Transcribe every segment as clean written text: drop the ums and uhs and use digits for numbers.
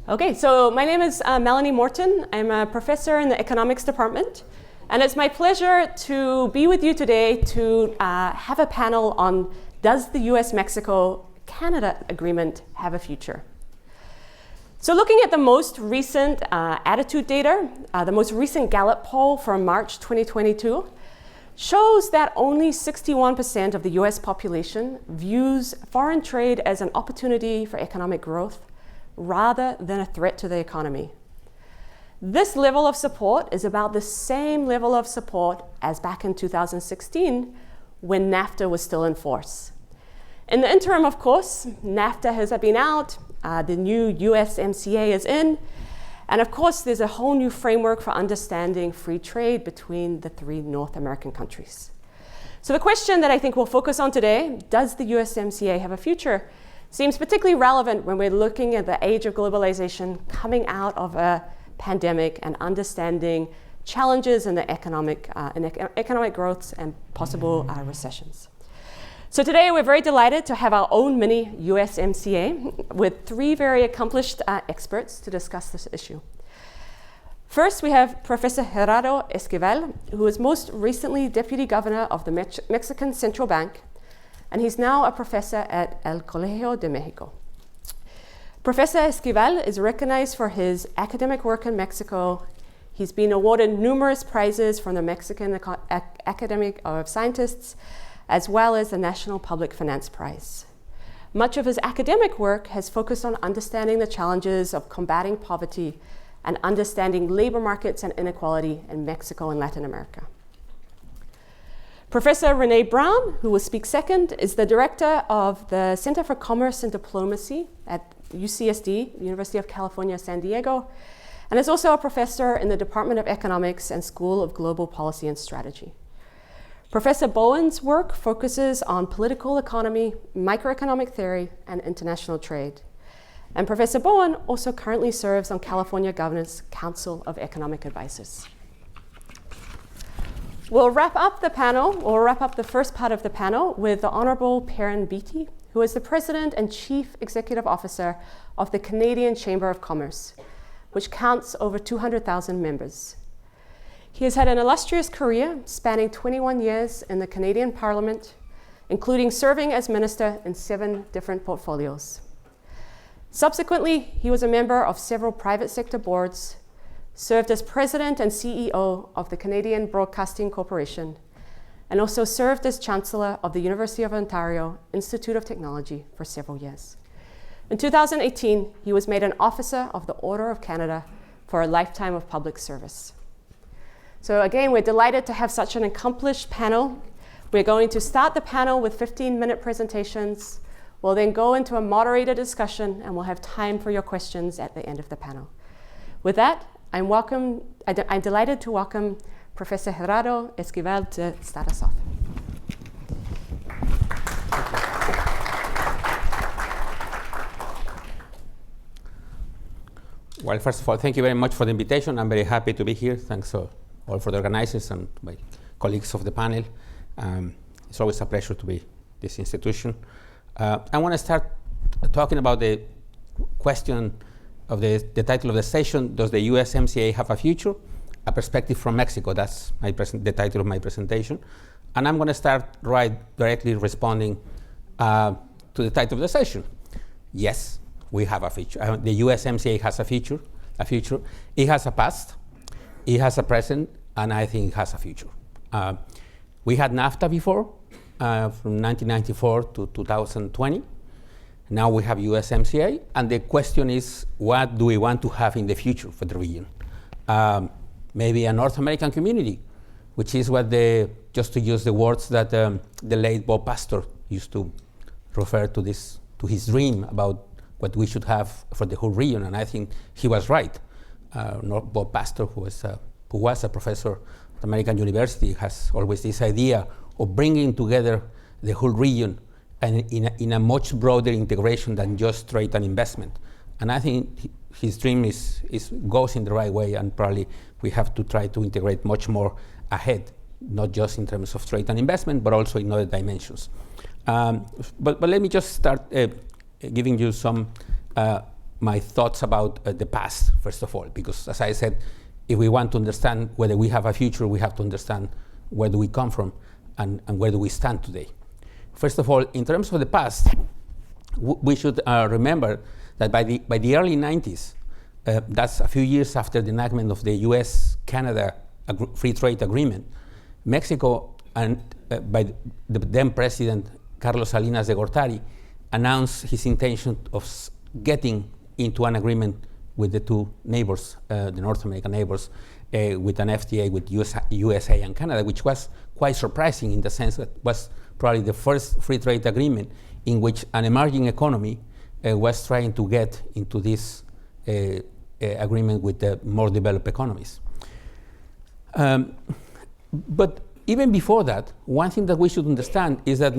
Okay, so my name is Melanie Morten. I'm a professor in the economics department, and it's my pleasure to be with you today to have a panel on does the US-Mexico-Canada agreement have a future? So looking at the most recent attitude data, the most recent Gallup poll from March 2022 shows that only 61% of the US population views foreign trade as an opportunity for economic growth rather than a threat to the economy. This level of support is about the same level of support as back in 2016 when NAFTA was still in force. In the interim, of course, NAFTA has been out, the new USMCA is in, and of course there's a whole new framework for understanding free trade between the three North American countries. So the question that I think we'll focus on today, does the USMCA have a future, seems particularly relevant when we're looking at the age of globalization coming out of a pandemic and understanding challenges in the economic growths and possible recessions. So today we're very delighted to have our own mini USMCA with three very accomplished experts to discuss this issue. First, we have Professor Gerardo Esquivel, who is most recently Deputy Governor of the Mexican Central Bank, and he's now a professor at El Colegio de Mexico. Professor Esquivel is recognized for his academic work in Mexico. He's been awarded numerous prizes from the Mexican Academy of Scientists, as well as the National Public Finance Prize. Much of his academic work has focused on understanding the challenges of combating poverty and understanding labor markets and inequality in Mexico and Latin America. Professor Renee Brown, who will speak second, is the director of the Center for Commerce and Diplomacy at UCSD, University of California, San Diego, and is also a professor in the Department of Economics and School of Global Policy and Strategy. Professor Bowen's work focuses on political economy, microeconomic theory, and international trade. And Professor Bowen also currently serves on California Governor's Council of Economic Advisors. We'll wrap up the first part of the panel with the Honorable Perrin Beatty, who is the President and Chief Executive Officer of the Canadian Chamber of Commerce, which counts over 200,000 members. He has had an illustrious career spanning 21 years in the Canadian Parliament, including serving as minister in 7 different portfolios. Subsequently, he was a member of several private sector boards, served as president and CEO of the Canadian Broadcasting Corporation, and also served as chancellor of the University of Ontario Institute of Technology for several years. In 2018, he was made an Officer of the Order of Canada for a lifetime of public service. So again, we're delighted to have such an accomplished panel. We're going to start the panel with 15-minute presentations. We'll then go into a moderated discussion, and we'll have time for your questions at the end of the panel. With that, I'm delighted to welcome Professor Gerardo Esquivel to start us off. Well, first of all, thank you very much for the invitation. I'm very happy to be here. Thanks all for the organizers and my colleagues of the panel. It's always a pleasure to be at this institution. I want to start talking about the question of the title of the session, does the USMCA have a future? A perspective from Mexico, that's the title of my presentation. And I'm going to start directly responding to the title of the session. Yes, we have a future. The USMCA has a future. It has a past, it has a present, and I think it has a future. We had NAFTA before, from 1994 to 2020. Now we have USMCA, and the question is, what do we want to have in the future for the region? Maybe a North American community, which is what just to use the words that the late Bob Pastor used to refer to his dream about what we should have for the whole region, and I think he was right. Bob Pastor, who was a professor at American University, has always this idea of bringing together the whole region and in a much broader integration than just trade and investment. And I think his dream goes in the right way, and probably we have to try to integrate much more ahead, not just in terms of trade and investment, but also in other dimensions. But let me just start giving you some my thoughts about the past, first of all, because as I said, if we want to understand whether we have a future, we have to understand where do we come from and where do we stand today. First of all, in terms of the past, we should remember that by the early 90s, that's a few years after the enactment of the US-Canada Free Trade Agreement, Mexico and by the then President Carlos Salinas de Gortari announced his intention of getting into an agreement with the two neighbors, the North American neighbors, with an FTA with USA and Canada, which was quite surprising in the sense that it was probably the first free trade agreement in which an emerging economy was trying to get into this agreement with the more developed economies. But even before that, one thing that we should understand is that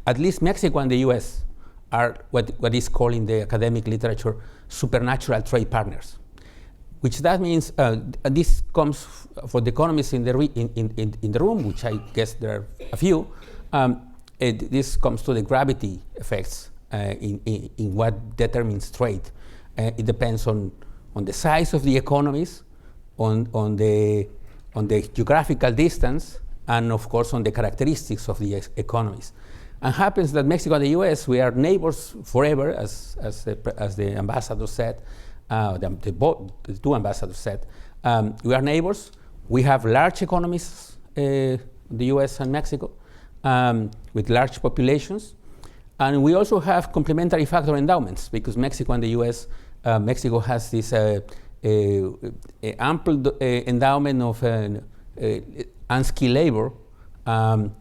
at least Mexico and the US are what is called in the academic literature supernatural trade partners, which that means, this comes for the economists in the room, which I guess there are a few, this comes to the gravity effects in what determines trade. It depends on the size of the economies, on the geographical distance, and of course on the characteristics of the economies. And happens that Mexico and the US, we are neighbors forever, as the ambassador said, the two ambassadors said. We are neighbors. We have large economies, the US and Mexico, with large populations. And we also have complementary factor endowments, because Mexico and the US, Mexico has this ample endowment of unskilled labor,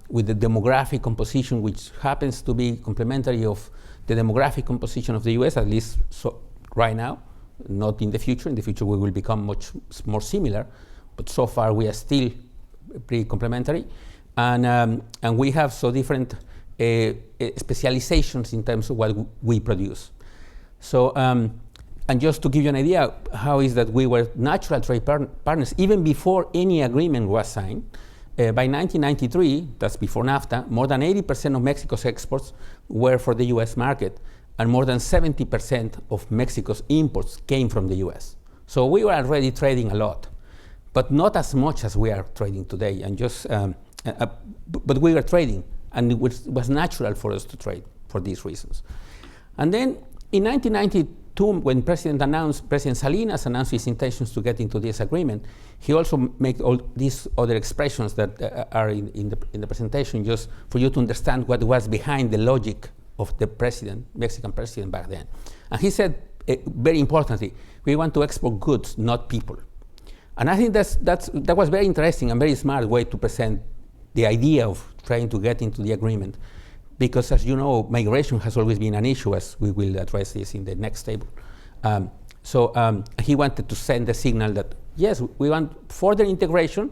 with the demographic composition, which happens to be complementary of the demographic composition of the US, at least right now, not in the future. In the future, we will become much more similar, but so far we are still pretty complementary. And we have so different specializations in terms of what we produce. So, and just to give you an idea, how is that we were natural trade partners even before any agreement was signed. By 1993, that's before NAFTA, more than 80% of Mexico's exports were for the US market, and more than 70% of Mexico's imports came from the US. So we were already trading a lot, but not as much as we are trading today. And just, but we were trading, and it was natural for us to trade for these reasons. And then in 1992, when President Salinas announced his intentions to get into this agreement, he also made all these other expressions that are in the presentation, just for you to understand what was behind the logic of the Mexican president back then. And he said, very importantly, we want to export goods, not people. And I think that was very interesting and very smart way to present the idea of trying to get into the agreement. Because as you know, migration has always been an issue, as we will address this in the next table. So he wanted to send the signal that, yes, we want further integration,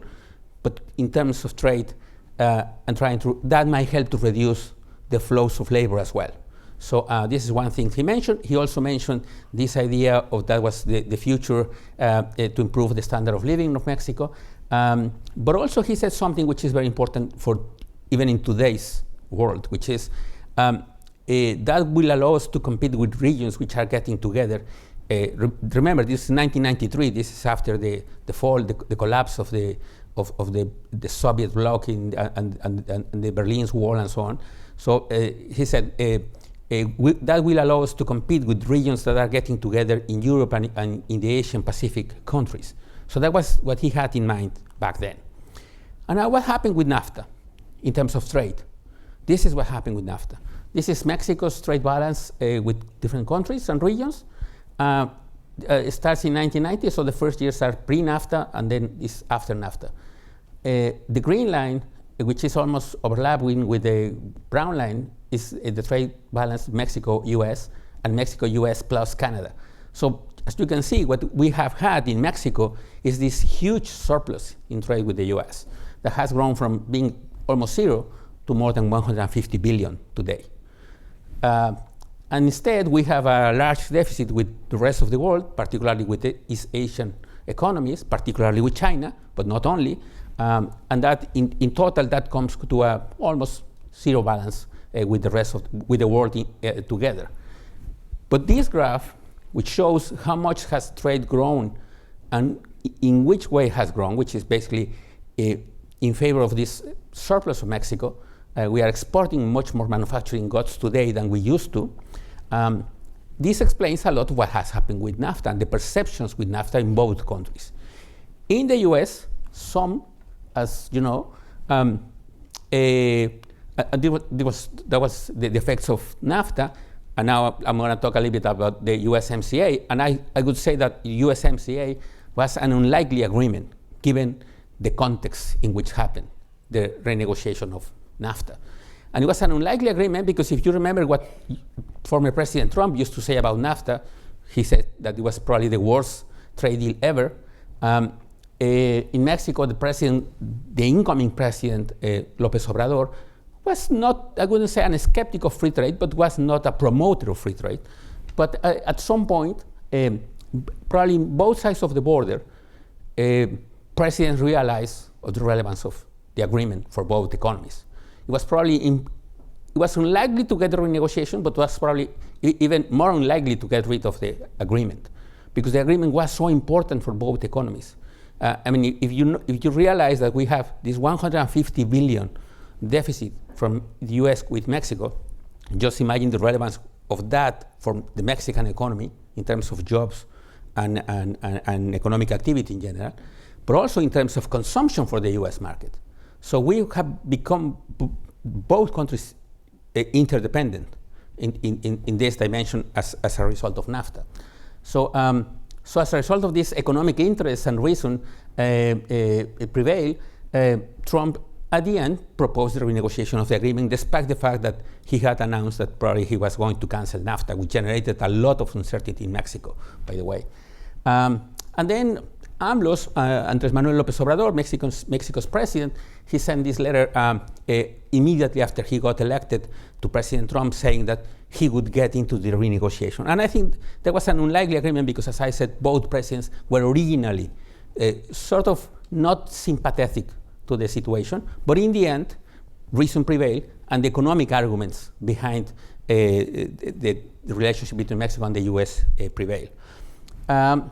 but in terms of trade, and that might help to reduce the flows of labor as well. So this is one thing he mentioned. He also mentioned this idea of that was the future to improve the standard of living of Mexico. But also he said something which is very important for even in today's world, which is that will allow us to compete with regions which are getting together. Remember, this is 1993. This is after the fall, the collapse of the Soviet bloc and the Berlin's Wall and so on. So he said that will allow us to compete with regions that are getting together in Europe and in the Asian Pacific countries. So that was what he had in mind back then. And now what happened with NAFTA in terms of trade? This is what happened with NAFTA. This is Mexico's trade balance with different countries and regions. It starts in 1990, so the first years are pre-NAFTA, and then it's after NAFTA. The green line, which is almost overlapping with the brown line, is the trade balance Mexico-US, and Mexico-US plus Canada. So as you can see, what we have had in Mexico is this huge surplus in trade with the US that has grown from being almost zero to more than 150 billion today. And instead, we have a large deficit with the rest of the world, particularly with the East Asian economies, particularly with China, but not only. And that in total, that comes to almost zero balance with the rest of the world together. But this graph which shows how much has trade grown and in which way it has grown, which is basically in favor of this surplus of Mexico. We are exporting much more manufacturing goods today than we used to. This explains a lot of what has happened with NAFTA and the perceptions with NAFTA in both countries. In the US, some, as you know, that was the effects of NAFTA, and now I'm going to talk a little bit about the USMCA, and I would say that USMCA was an unlikely agreement given the context in which happened, the renegotiation of NAFTA. And it was an unlikely agreement because if you remember what former President Trump used to say about NAFTA, he said that it was probably the worst trade deal ever. In Mexico, the incoming president, López Obrador, was not, I wouldn't say a skeptic of free trade, but was not a promoter of free trade. But at some point, probably in both sides of the border, presidents realized the relevance of the agreement for both economies. It was probably it was unlikely to get a renegotiation, but was probably even more unlikely to get rid of the agreement, because the agreement was so important for both economies. I mean, if you realize that we have this 150 billion deficit from the U.S. with Mexico, just imagine the relevance of that for the Mexican economy in terms of jobs and economic activity in general, but also in terms of consumption for the U.S. market. So we have become both countries interdependent in this dimension as a result of NAFTA. So as a result of this economic interest and reason prevail, Trump at the end proposed the renegotiation of the agreement, despite the fact that he had announced that probably he was going to cancel NAFTA, which generated a lot of uncertainty in Mexico, by the way. And then AMLO's, Andrés Manuel López Obrador, Mexico's president, he sent this letter immediately after he got elected to President Trump, saying that he would get into the renegotiation. And I think that was an unlikely agreement because, as I said, both presidents were originally sort of not sympathetic to the situation. But in the end, reason prevailed, and the economic arguments behind the relationship between Mexico and the U.S. prevailed. And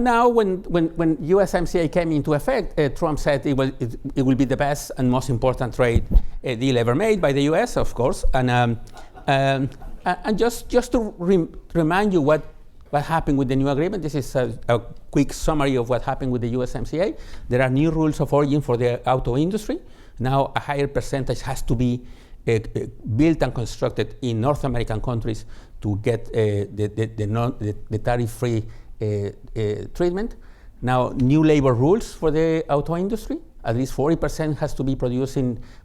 now, when USMCA came into effect, Trump said it will be the best and most important trade deal ever made by the U.S., of course. And just to remind you what happened with the new agreement, this is a quick summary of what happened with the USMCA. There are new rules of origin for the auto industry. Now, a higher percentage has to be built and constructed in North American countries to get the tariff-free treatment. Now, new labor rules for the auto industry. At least 40% has to be produced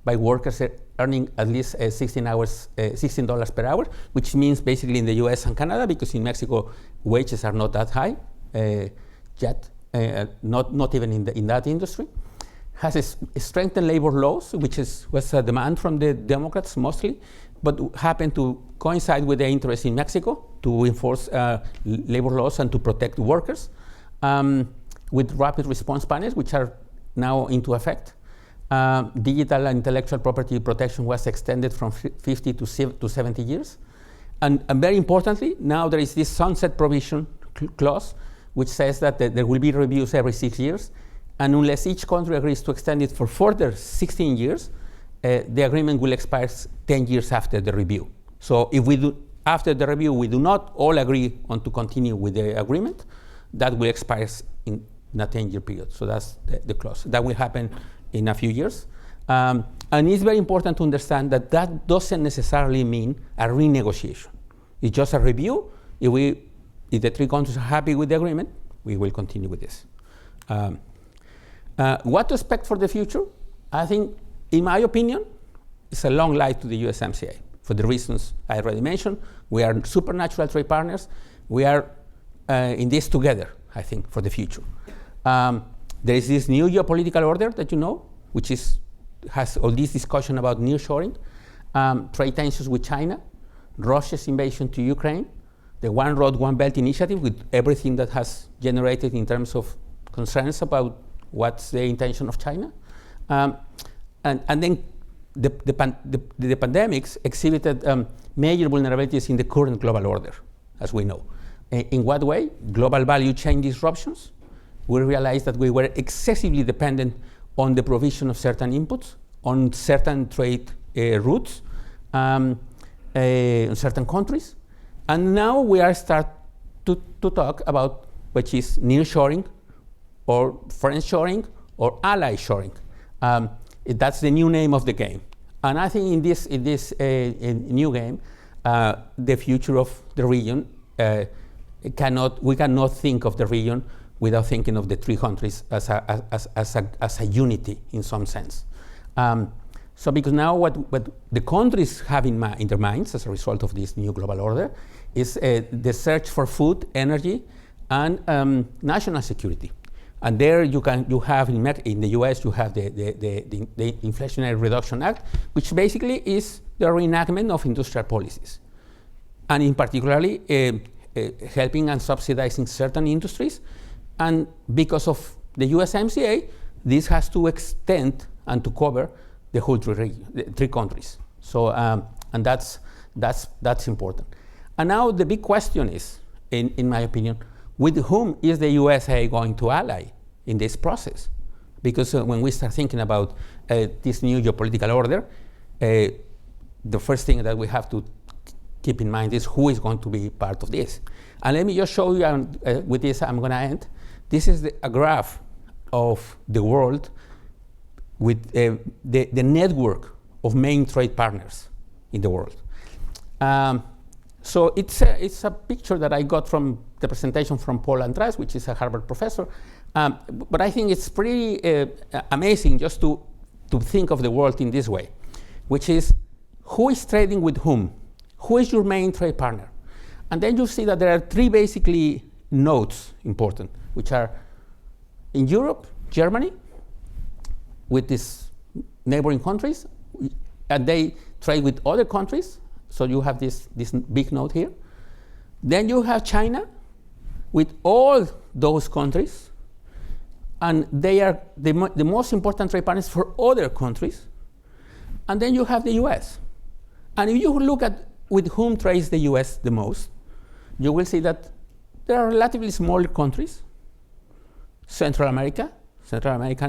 by workers earning at least $16 per hour, which means basically in the US and Canada, because in Mexico wages are not that high yet, not even in that industry. Has strengthened labor laws, which was a demand from the Democrats mostly, but happened to coincide with the interest in Mexico to enforce labor laws and to protect workers, with rapid response panels, which are now into effect. Digital and intellectual property protection was extended from 50 to 70 years. And very importantly, now there is this sunset provision clause, which says that there will be reviews every 6 years. And unless each country agrees to extend it for further 16 years, the agreement will expire 10 years after the review. So if after the review, we do not all agree on to continue with the agreement, that will expire in a 10-year period. So that's the clause. That will happen in a few years. And it's very important to understand that that doesn't necessarily mean a renegotiation. It's just a review. If the three countries are happy with the agreement, we will continue with this. What to expect for the future? I think, in my opinion, it's a long life to the USMCA for the reasons I already mentioned. We are supernatural trade partners. We are in this together, I think, for the future. There is this new geopolitical order that you know, which has all this discussion about nearshoring, trade tensions with China, Russia's invasion to Ukraine, the One Road, One Belt initiative with everything that has generated in terms of concerns about what's the intention of China. And then the pandemics exhibited major vulnerabilities in the current global order. as we know. In what way? Global value chain disruptions. We realized that we were excessively dependent on the provision of certain inputs, on certain trade routes, in certain countries. And now we are start to talk about which is nearshoring or friendshoring or ally shoring. That's the new name of the game. And I think in this new game, the future of the region, we cannot think of the region without thinking of the three countries as a unity in some sense. So because now what the countries have in their minds as a result of this new global order is the search for food, energy, and national security. And there you have in the US you have the Inflationary Reduction Act, which basically is the reenactment of industrial policies, and in particularly helping and subsidizing certain industries. And because of the USMCA, this has to extend and to cover the whole three countries. So and that's important. And now the big question is, in my opinion, with whom is the USA going to ally in this process? Because when we start thinking about this new geopolitical order, the first thing that we have to keep in mind is who is going to be part of this. And let me just show you, with this I'm going to end. This is a graph of the world with the network of main trade partners in the world. So it's a picture that I got from the presentation from Paul Andras, which is a Harvard professor. But I think it's pretty amazing just to think of the world in this way, which is who is trading with whom? Who is your main trade partner? And then you see that there are three basically nodes important, which are in Europe, Germany, with these neighboring countries, and they trade with other countries. So you have this big node here. Then you have China with all those countries, and they are the most important trade partners for other countries. And then you have the US. And if you look at with whom trades the US the most, you will see that there are relatively small countries, Central American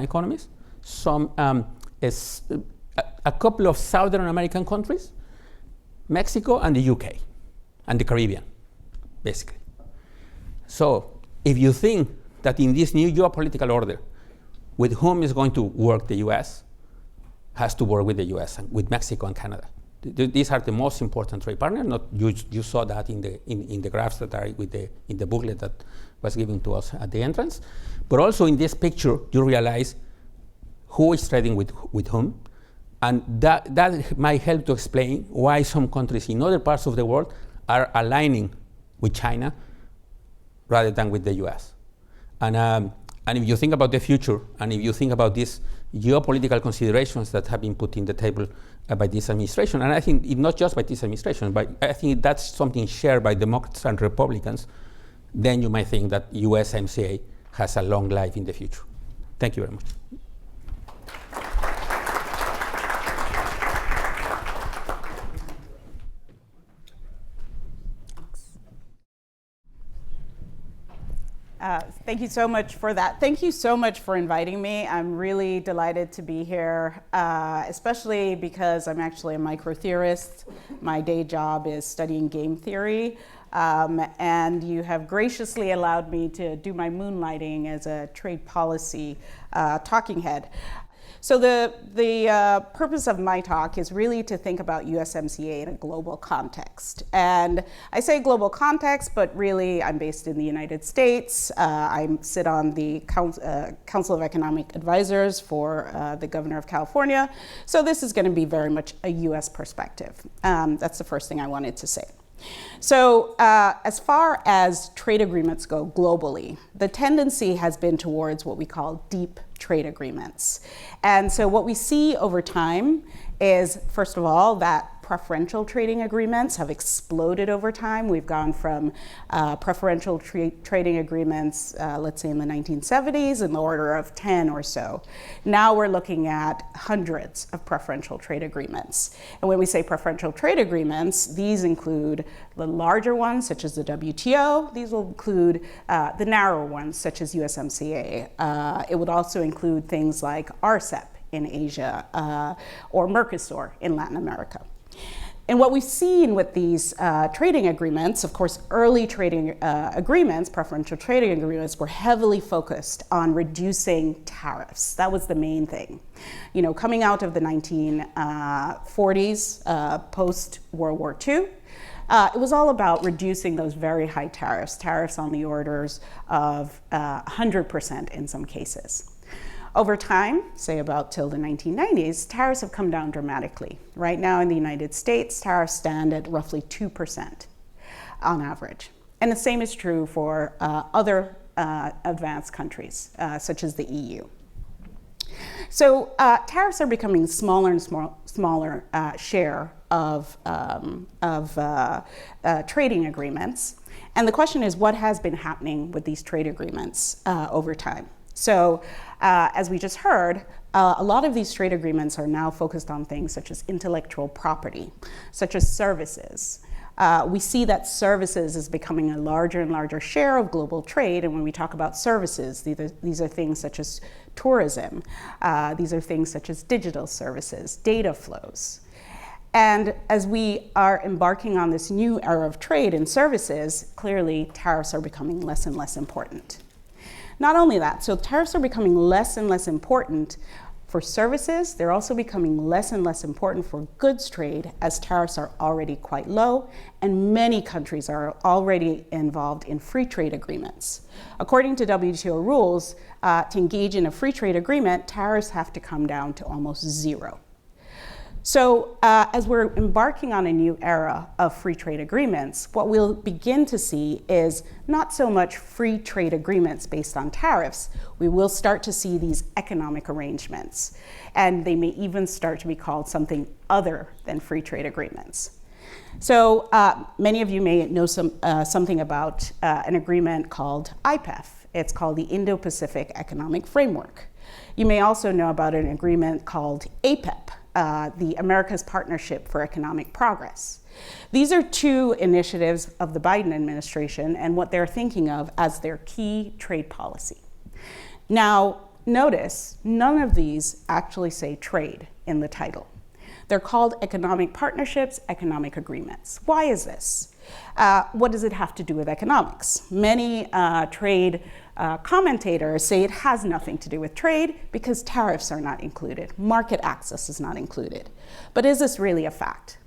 economies, some a couple of Southern American countries, Mexico and the UK, and the Caribbean, basically. So if you think that in this new geopolitical order, with whom is going to work the US, has to work with the US and with Mexico and Canada. These are the most important trade partners. You saw that in the graphs that are in the booklet that was given to us at the entrance. But also in this picture, you realize who is trading with whom. And that might help to explain why some countries in other parts of the world are aligning with China rather than with the US. And if you think about the future, and if you think about these geopolitical considerations that have been put in the table by this administration, and I think not just by this administration, but I think that's something shared by Democrats and Republicans, then you might think that USMCA has a long life in the future. Thank you very much. Thank you so much for that. Thank you so much for inviting me. I'm really delighted to be here, especially because I'm actually a microtheorist. My day job is studying game theory, and you have graciously allowed me to do my moonlighting as a trade policy talking head. So the purpose of my talk is really to think about USMCA in a global context. And I say global context, but really I'm based in the United States. I sit on the Council of Economic Advisors for the Governor of California. So this is going to be very much a US perspective. That's the first thing I wanted to say. So as far as trade agreements go globally, the tendency has been towards what we call deep trade agreements. And so what we see over time is, first of all, that preferential trading agreements have exploded over time. We've gone from preferential trading agreements, let's say in the 1970s, in the order of 10 or so. Now we're looking at hundreds of preferential trade agreements. And when we say preferential trade agreements, these include the larger ones, such as the WTO. These will include the narrower ones, such as USMCA. It would also include things like RCEP in Asia, or Mercosur in Latin America. And what we've seen with these trading agreements, of course, early trading agreements, preferential trading agreements, were heavily focused on reducing tariffs. That was the main thing. You know, coming out of the 1940s, post-World War II, it was all about reducing those very high tariffs on the orders of 100% in some cases. Over time, say about till the 1990s, tariffs have come down dramatically. Right now in the United States, tariffs stand at roughly 2% on average. And the same is true for other advanced countries, such as the EU. So tariffs are becoming smaller and smaller share of trading agreements. And the question is, what has been happening with these trade agreements over time? So as we just heard, a lot of these trade agreements are now focused on things such as intellectual property, such as services. We see that services is becoming a larger and larger share of global trade. And when we talk about services, these are things such as tourism. These are things such as digital services, data flows. And as we are embarking on this new era of trade and services, clearly tariffs are becoming less and less important. Not only that, so tariffs are becoming less and less important for services. They're also becoming less and less important for goods trade, as tariffs are already quite low, and many countries are already involved in free trade agreements. According to WTO rules, to engage in a free trade agreement, tariffs have to come down to almost zero. So as we're embarking on a new era of free trade agreements, what we'll begin to see is not so much free trade agreements based on tariffs. We will start to see these economic arrangements, and they may even start to be called something other than free trade agreements. So many of you may know something about an agreement called IPEF. It's called the Indo-Pacific Economic Framework. You may also know about an agreement called APEP, the America's Partnership for Economic Progress. These are two initiatives of the Biden administration and what they're thinking of as their key trade policy. Now, notice, none of these actually say trade in the title. They're called economic partnerships, economic agreements. Why is this? What does it have to do with economics? Many trade commentators say it has nothing to do with trade because tariffs are not included. Market access is not included. But is this really a fact?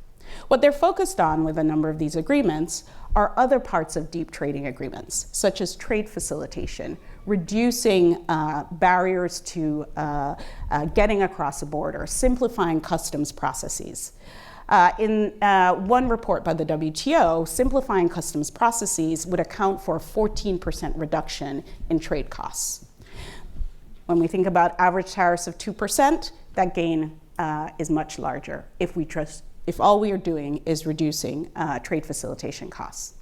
What they're focused on with a number of these agreements are other parts of deep trading agreements, such as trade facilitation, reducing barriers to getting across a border, simplifying customs processes. In one report by the WTO, simplifying customs processes would account for a 14% reduction in trade costs. When we think about average tariffs of 2%, that gain is much larger if all we are doing is reducing trade facilitation costs.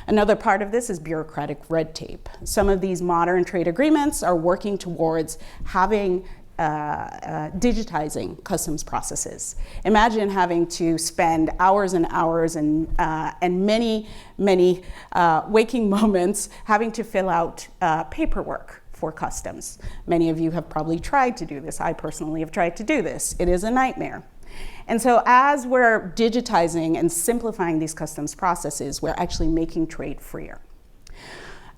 Another part of this is bureaucratic red tape. Some of these modern trade agreements are working towards having digitizing customs processes. Imagine having to spend hours and hours and many waking moments having to fill out paperwork for customs. Many of you have probably tried to do this. I personally have tried to do this. It is a nightmare. And so as we're digitizing and simplifying these customs processes, we're actually making trade freer.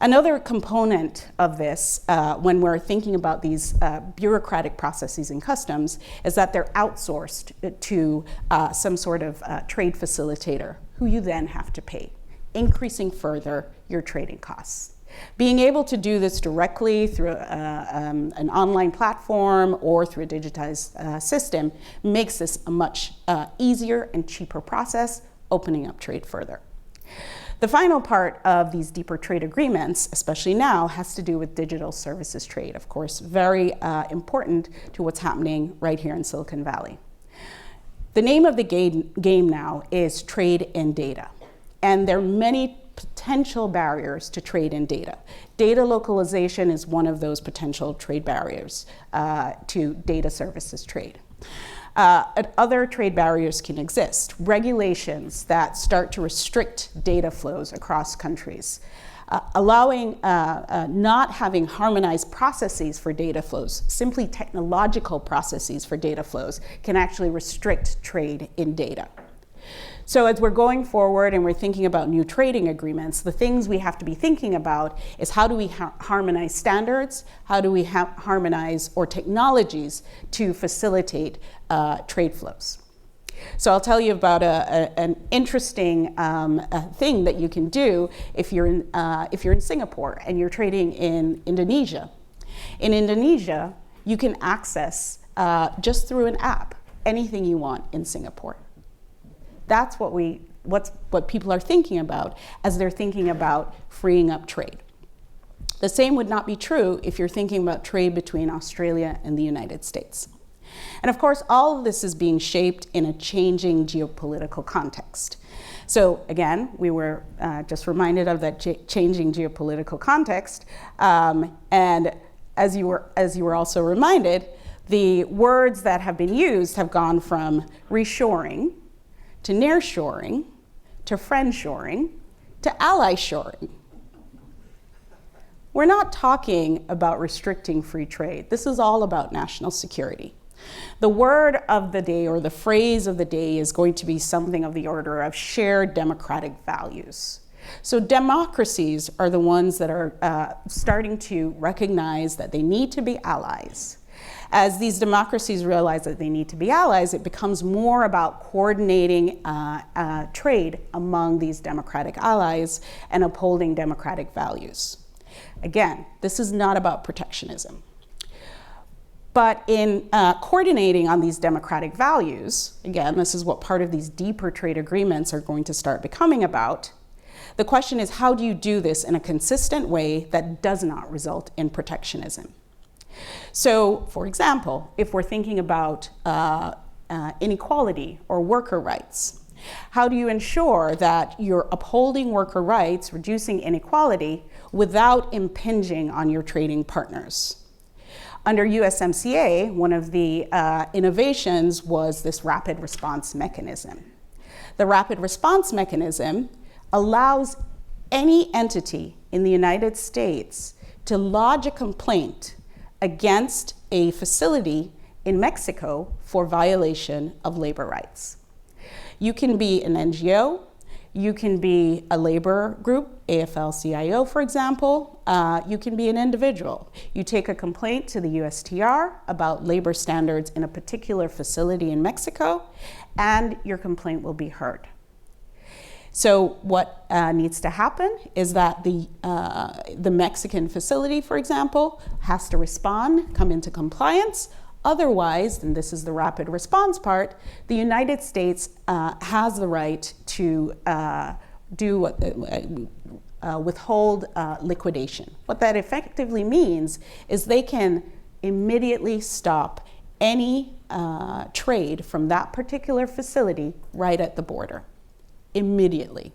Another component of this, when we're thinking about these bureaucratic processes in customs, is that they're outsourced to some sort of trade facilitator who you then have to pay, increasing further your trading costs. Being able to do this directly through an online platform or through a digitized system makes this a much easier and cheaper process, opening up trade further. The final part of these deeper trade agreements, especially now, has to do with digital services trade, of course, very important to what's happening right here in Silicon Valley. The name of the game now is trade in data. And there are many potential barriers to trade in data. Data localization is one of those potential trade barriers to data services trade. Other trade barriers can exist. Regulations that start to restrict data flows across countries. Allowing not having harmonized processes for data flows, simply technological processes for data flows, can actually restrict trade in data. So as we're going forward and we're thinking about new trading agreements, the things we have to be thinking about is how do we harmonize standards, how do we harmonize or technologies to facilitate trade flows. So I'll tell you about an interesting thing that you can do if you're in Singapore and you're trading in Indonesia. In Indonesia, you can access just through an app anything you want in Singapore. That's what people are thinking about as they're thinking about freeing up trade. The same would not be true if you're thinking about trade between Australia and the United States. And of course, all of this is being shaped in a changing geopolitical context. So again, we were just reminded of that changing geopolitical context. And as you were also reminded, the words that have been used have gone from reshoring to nearshoring, to friendshoring, to ally shoring. We're not talking about restricting free trade. This is all about national security. The word of the day or the phrase of the day is going to be something of the order of shared democratic values. So democracies are the ones that are starting to recognize that they need to be allies. As these democracies realize that they need to be allies, it becomes more about coordinating trade among these democratic allies and upholding democratic values. Again, this is not about protectionism. But in coordinating on these democratic values, again, this is what part of these deeper trade agreements are going to start becoming about. The question is, how do you do this in a consistent way that does not result in protectionism? So, for example, if we're thinking about inequality or worker rights, how do you ensure that you're upholding worker rights, reducing inequality, without impinging on your trading partners? Under USMCA, one of the innovations was this rapid response mechanism. The rapid response mechanism allows any entity in the United States to lodge a complaint against a facility in Mexico for violation of labor rights. You can be an NGO, you can be a labor group, AFL-CIO, for example. You can be an individual. You take a complaint to the USTR about labor standards in a particular facility in Mexico, and your complaint will be heard. So what needs to happen is that the Mexican facility, for example, has to respond, come into compliance. Otherwise, and this is the rapid response part, the United States has the right to withhold liquidation. What that effectively means is they can immediately stop any trade from that particular facility right at the border. Immediately.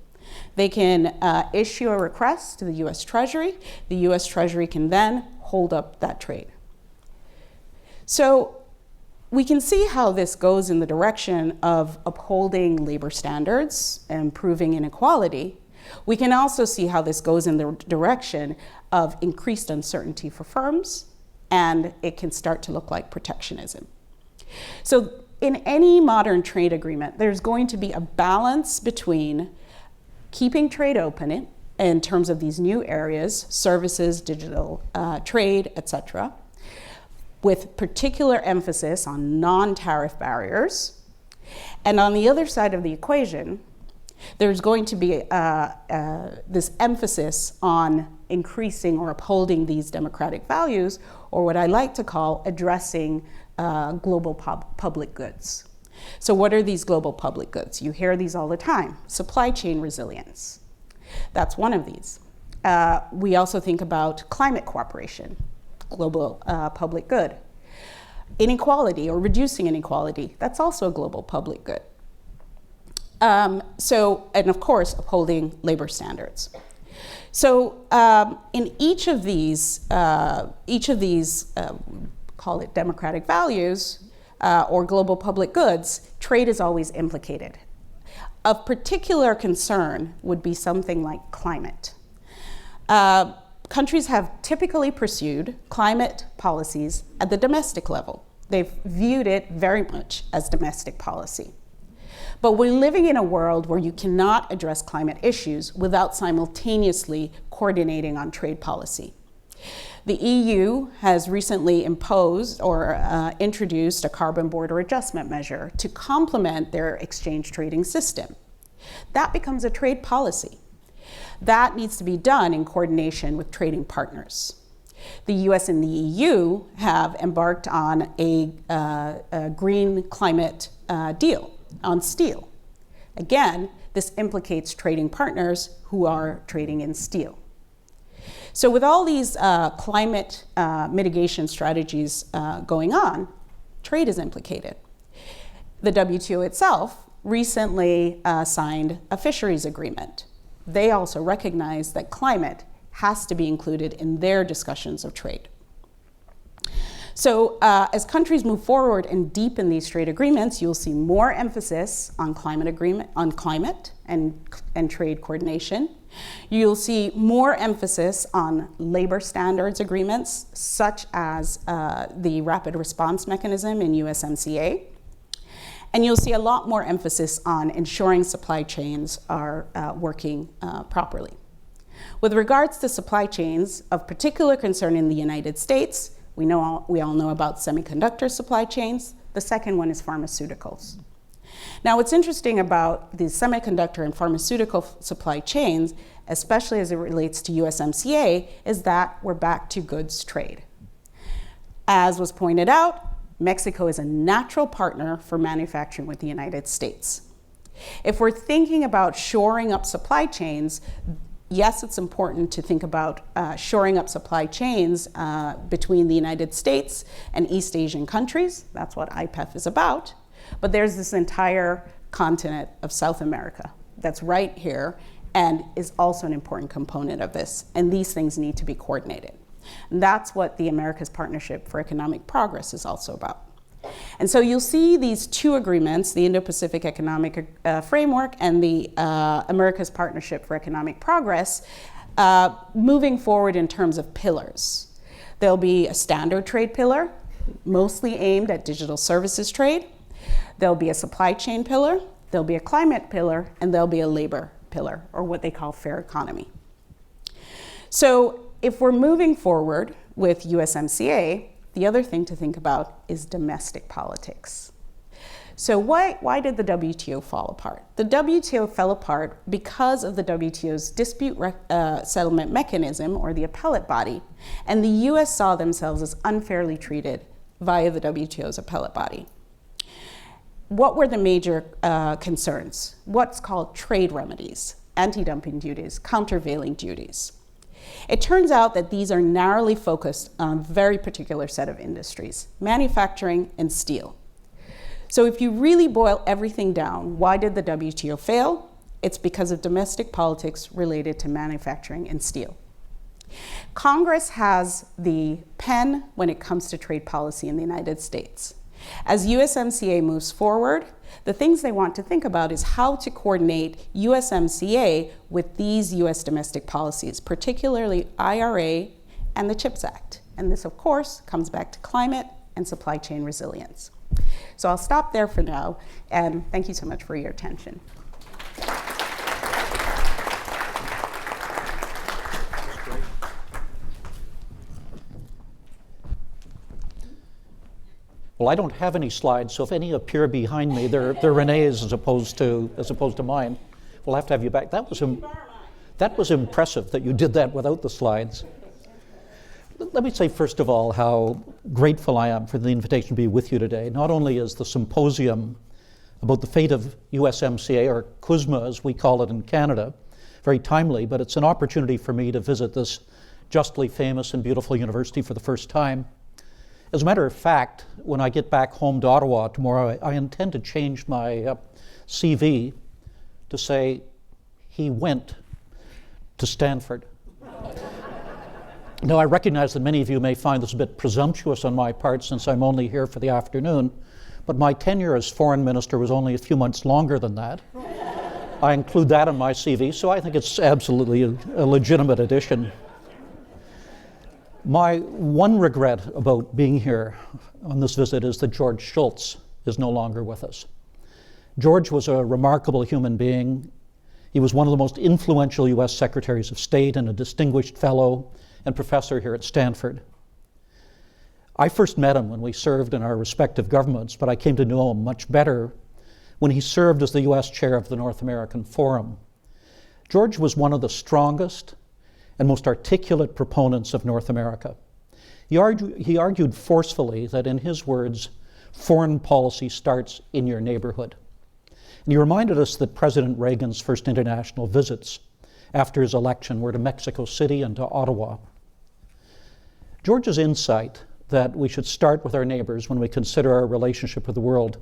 They can issue a request to the US Treasury. The US Treasury can then hold up that trade. So we can see how this goes in the direction of upholding labor standards and improving inequality. We can also see how this goes in the direction of increased uncertainty for firms, and it can start to look like protectionism. So in any modern trade agreement, there's going to be a balance between keeping trade open in terms of these new areas, services, digital trade, etc., with particular emphasis on non-tariff barriers. And on the other side of the equation, there's going to be this emphasis on increasing or upholding these democratic values, or what I like to call addressing global public goods. So what are these global public goods? You hear these all the time. Supply chain resilience. That's one of these. We also think about climate cooperation, global public good. Inequality or reducing inequality, that's also a global public good. And of course, upholding labor standards. So in each of these, call it democratic values or global public goods, trade is always implicated. Of particular concern would be something like climate. Countries have typically pursued climate policies at the domestic level. They've viewed it very much as domestic policy. But we're living in a world where you cannot address climate issues without simultaneously coordinating on trade policy. The EU has recently imposed or introduced a carbon border adjustment measure to complement their exchange trading system. That becomes a trade policy. That needs to be done in coordination with trading partners. The US and the EU have embarked on a green climate deal on steel. Again, this implicates trading partners who are trading in steel. So with all these climate mitigation strategies going on, trade is implicated. The WTO itself recently signed a fisheries agreement. They also recognize that climate has to be included in their discussions of trade. So as countries move forward and deepen these trade agreements, you'll see more emphasis on climate and trade coordination. You'll see more emphasis on labor standards agreements, such as the Rapid Response Mechanism in USMCA. And you'll see a lot more emphasis on ensuring supply chains are working properly. With regards to supply chains, of particular concern in the United States, we all know about semiconductor supply chains. The second one is pharmaceuticals. Now, what's interesting about the semiconductor and pharmaceutical supply chains, especially as it relates to USMCA, is that we're back to goods trade. As was pointed out, Mexico is a natural partner for manufacturing with the United States. If we're thinking about shoring up supply chains, yes, it's important to think about shoring up supply chains between the United States and East Asian countries. That's what IPEF is about. But there's this entire continent of South America that's right here and is also an important component of this. And these things need to be coordinated. And that's what the America's Partnership for Economic Progress is also about. And so you'll see these two agreements, the Indo-Pacific Economic Framework and the America's Partnership for Economic Progress, moving forward in terms of pillars. There'll be a standard trade pillar, mostly aimed at digital services trade. There'll be a supply chain pillar, there'll be a climate pillar, and there'll be a labor pillar, or what they call fair economy. So if we're moving forward with USMCA, the other thing to think about is domestic politics. So why did the WTO fall apart? The WTO fell apart because of the WTO's dispute settlement mechanism, or the appellate body, and the US saw themselves as unfairly treated via the WTO's appellate body. What were the major concerns? What's called trade remedies, anti-dumping duties, countervailing duties. It turns out that these are narrowly focused on a very particular set of industries, manufacturing and steel. So if you really boil everything down, why did the WTO fail? It's because of domestic politics related to manufacturing and steel. Congress has the pen when it comes to trade policy in the United States. As USMCA moves forward, the things they want to think about is how to coordinate USMCA with these US domestic policies, particularly IRA and the CHIPS Act. And this, of course, comes back to climate and supply chain resilience. So I'll stop there for now, and thank you so much for your attention. Well, I don't have any slides, so if any appear behind me, they're Renee's as opposed to mine. We'll have to have you back. That was impressive that you did that without the slides. Let me say first of all how grateful I am for the invitation to be with you today. Not only is the symposium about the fate of USMCA, or CUSMA as we call it in Canada, very timely, but it's an opportunity for me to visit this justly famous and beautiful university for the first time. As a matter of fact, when I get back home to Ottawa tomorrow, I intend to change my CV to say, he went to Stanford. Now, I recognize that many of you may find this a bit presumptuous on my part since I'm only here for the afternoon, but my tenure as foreign minister was only a few months longer than that. I include that on my CV, so I think it's absolutely a legitimate addition. My one regret about being here on this visit is that George Shultz is no longer with us. George was a remarkable human being. He was one of the most influential US Secretaries of State and a distinguished fellow and professor here at Stanford. I first met him when we served in our respective governments, but I came to know him much better when he served as the US chair of the North American Forum. George was one of the strongest and most articulate proponents of North America. He argued forcefully that, in his words, foreign policy starts in your neighborhood. And he reminded us that President Reagan's first international visits after his election were to Mexico City and to Ottawa. George's insight that we should start with our neighbors when we consider our relationship with the world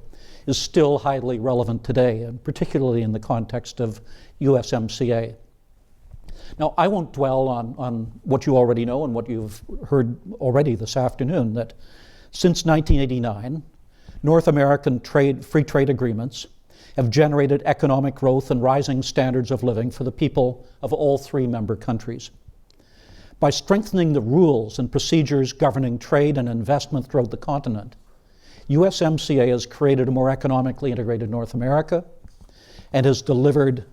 is still highly relevant today, and particularly in the context of USMCA. Now, I won't dwell on what you already know and what you've heard already this afternoon, that since 1989, North American free trade agreements have generated economic growth and rising standards of living for the people of all three member countries. By strengthening the rules and procedures governing trade and investment throughout the continent, USMCA has created a more economically integrated North America and has delivered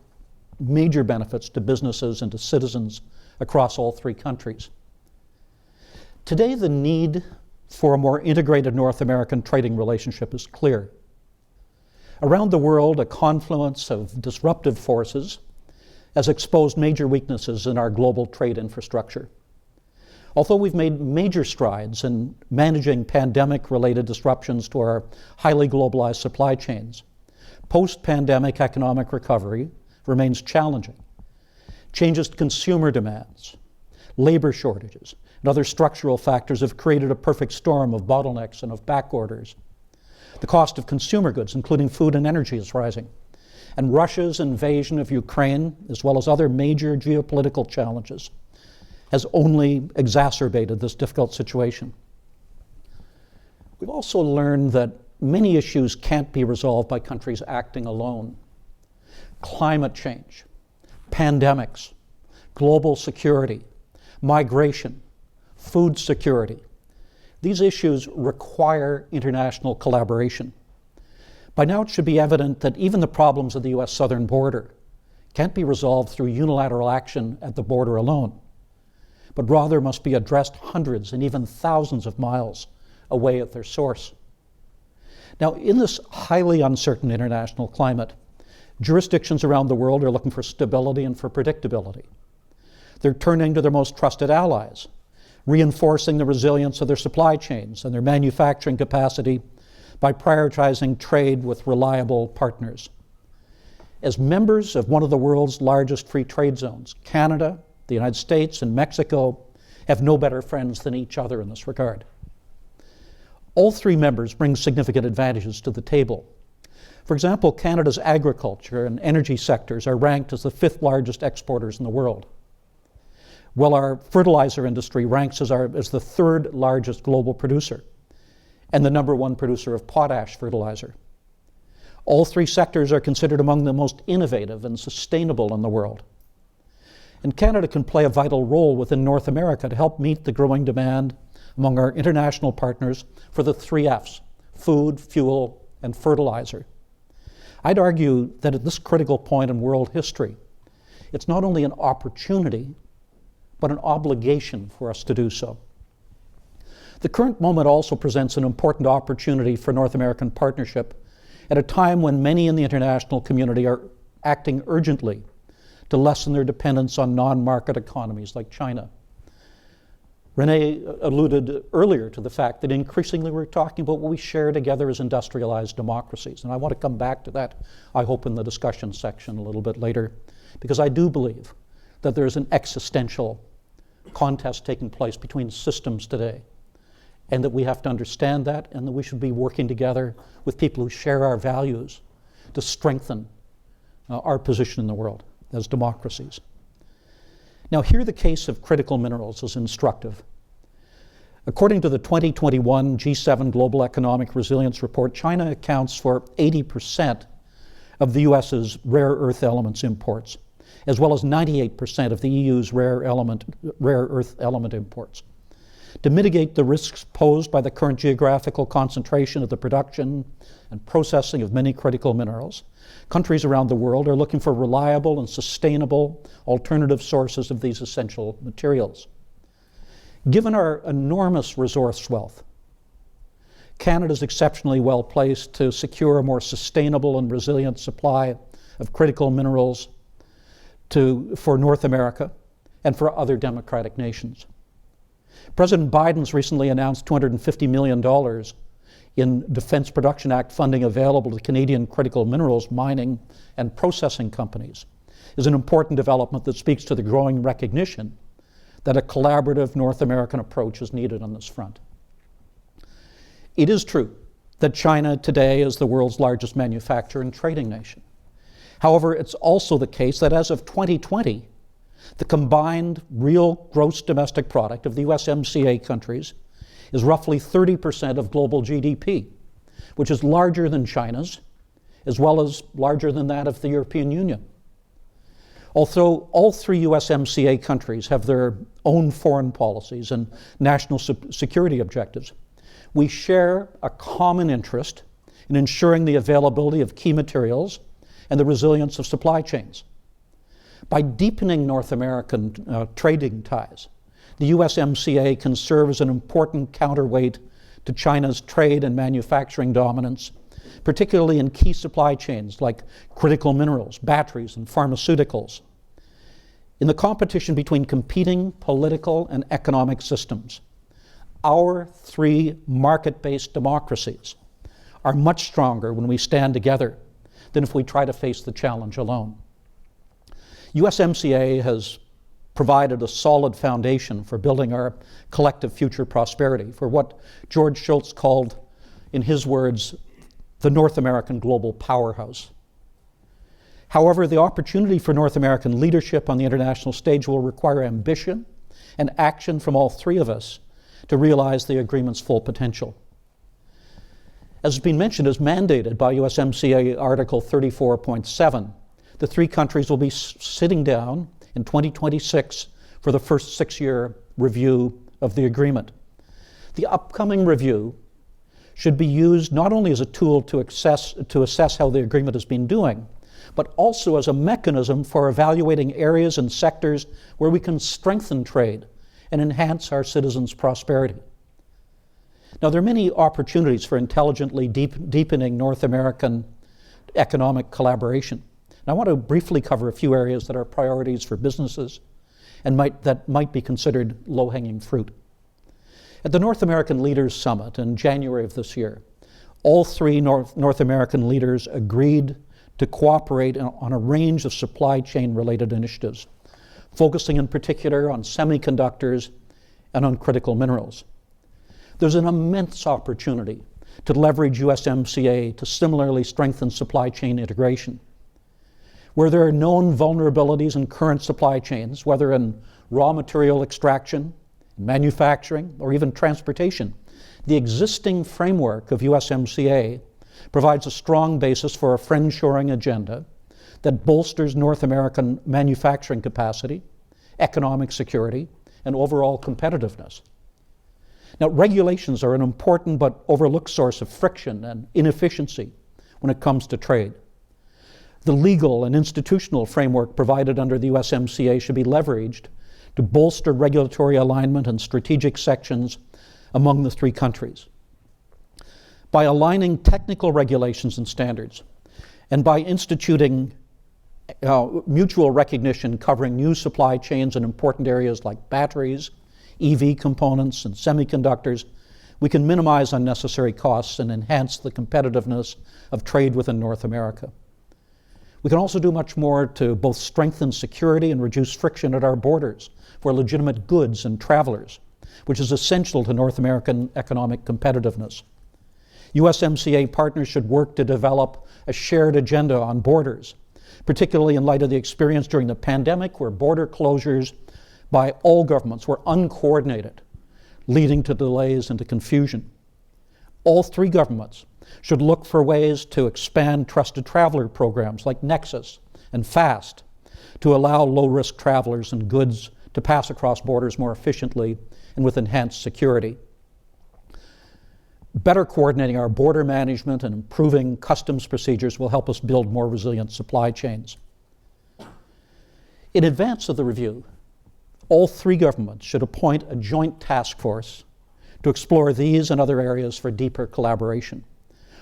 major benefits to businesses and to citizens across all three countries. Today, the need for a more integrated North American trading relationship is clear. Around the world, a confluence of disruptive forces has exposed major weaknesses in our global trade infrastructure. Although we've made major strides in managing pandemic-related disruptions to our highly globalized supply chains, post-pandemic economic recovery remains challenging. Changes to consumer demands, labor shortages, and other structural factors have created a perfect storm of bottlenecks and of back orders. The cost of consumer goods, including food and energy, is rising. And Russia's invasion of Ukraine, as well as other major geopolitical challenges, has only exacerbated this difficult situation. We've also learned that many issues can't be resolved by countries acting alone. Climate change, pandemics, global security, migration, food security. These issues require international collaboration. By now, it should be evident that even the problems of the US southern border can't be resolved through unilateral action at the border alone, but rather must be addressed hundreds and even thousands of miles away at their source. Now, in this highly uncertain international climate, jurisdictions around the world are looking for stability and for predictability. They're turning to their most trusted allies, reinforcing the resilience of their supply chains and their manufacturing capacity by prioritizing trade with reliable partners. As members of one of the world's largest free trade zones, Canada, the United States, and Mexico have no better friends than each other in this regard. All three members bring significant advantages to the table. For example, Canada's agriculture and energy sectors are ranked as the 5th largest exporters in the world, while our fertilizer industry ranks as the 3rd largest global producer and the #1 producer of potash fertilizer. All three sectors are considered among the most innovative and sustainable in the world. And Canada can play a vital role within North America to help meet the growing demand among our international partners for the 3 F's: food, fuel, and fertilizer. I'd argue that at this critical point in world history, it's not only an opportunity, but an obligation for us to do so. The current moment also presents an important opportunity for North American partnership at a time when many in the international community are acting urgently to lessen their dependence on non-market economies like China. Renee alluded earlier to the fact that increasingly we're talking about what we share together as industrialized democracies. And I want to come back to that, I hope, in the discussion section a little bit later, because I do believe that there's an existential contest taking place between systems today. and that we have to understand that, and that we should be working together with people who share our values to strengthen our position in the world as democracies. Now, here the case of critical minerals is instructive. According to the 2021 G7 Global Economic Resilience Report, China accounts for 80% of the US's rare earth elements imports, as well as 98% of the EU's rare earth element imports. To mitigate the risks posed by the current geographical concentration of the production and processing of many critical minerals, countries around the world are looking for reliable and sustainable alternative sources of these essential materials. Given our enormous resource wealth, Canada is exceptionally well placed to secure a more sustainable and resilient supply of critical minerals for North America and for other democratic nations. President Biden's recently announced $250 million in Defense Production Act funding available to Canadian critical minerals mining and processing companies is an important development that speaks to the growing recognition that a collaborative North American approach is needed on this front. It is true that China today is the world's largest manufacturer and trading nation. However, it's also the case that as of 2020, the combined real gross domestic product of the USMCA countries is roughly 30% of global GDP, which is larger than China's, as well as larger than that of the European Union. Although all three USMCA countries have their own foreign policies and national security objectives, we share a common interest in ensuring the availability of key materials and the resilience of supply chains. By deepening North American trading ties, the USMCA can serve as an important counterweight to China's trade and manufacturing dominance, particularly in key supply chains like critical minerals, batteries, and pharmaceuticals. In the competition between competing political and economic systems, our three market-based democracies are much stronger when we stand together than if we try to face the challenge alone. USMCA has provided a solid foundation for building our collective future prosperity, for what George Shultz called, in his words, the North American global powerhouse. However, the opportunity for North American leadership on the international stage will require ambition and action from all three of us to realize the agreement's full potential. As has been mentioned, as mandated by USMCA Article 34.7, the three countries will be sitting down in 2026 for the first 6-year review of the agreement. The upcoming review should be used not only as a tool to assess how the agreement has been doing, but also as a mechanism for evaluating areas and sectors where we can strengthen trade and enhance our citizens' prosperity. Now, there are many opportunities for intelligently deepening North American economic collaboration. And I want to briefly cover a few areas that are priorities for businesses and that might be considered low-hanging fruit. At the North American Leaders Summit in January of this year, all three North American leaders agreed to cooperate on a range of supply chain-related initiatives, focusing in particular on semiconductors and on critical minerals. There's an immense opportunity to leverage USMCA to similarly strengthen supply chain integration. Where there are known vulnerabilities in current supply chains, whether in raw material extraction, manufacturing, or even transportation, the existing framework of USMCA provides a strong basis for a friendshoring agenda that bolsters North American manufacturing capacity, economic security, and overall competitiveness. Now, regulations are an important but overlooked source of friction and inefficiency when it comes to trade. The legal and institutional framework provided under the USMCA should be leveraged to bolster regulatory alignment and strategic sections among the three countries. By aligning technical regulations and standards, and by instituting mutual recognition covering new supply chains in important areas like batteries, EV components, and semiconductors, we can minimize unnecessary costs and enhance the competitiveness of trade within North America. We can also do much more to both strengthen security and reduce friction at our borders for legitimate goods and travelers which is essential to North American economic competitiveness. USMCA partners should work to develop a shared agenda on borders, particularly in light of the experience during the pandemic where border closures by all governments were uncoordinated, leading to delays and to confusion. All three governments should look for ways to expand trusted traveler programs like Nexus and FAST to allow low-risk travelers and goods to pass across borders more efficiently and with enhanced security. Better coordinating our border management and improving customs procedures will help us build more resilient supply chains. In advance of the review, all three governments should appoint a joint task force to explore these and other areas for deeper collaboration.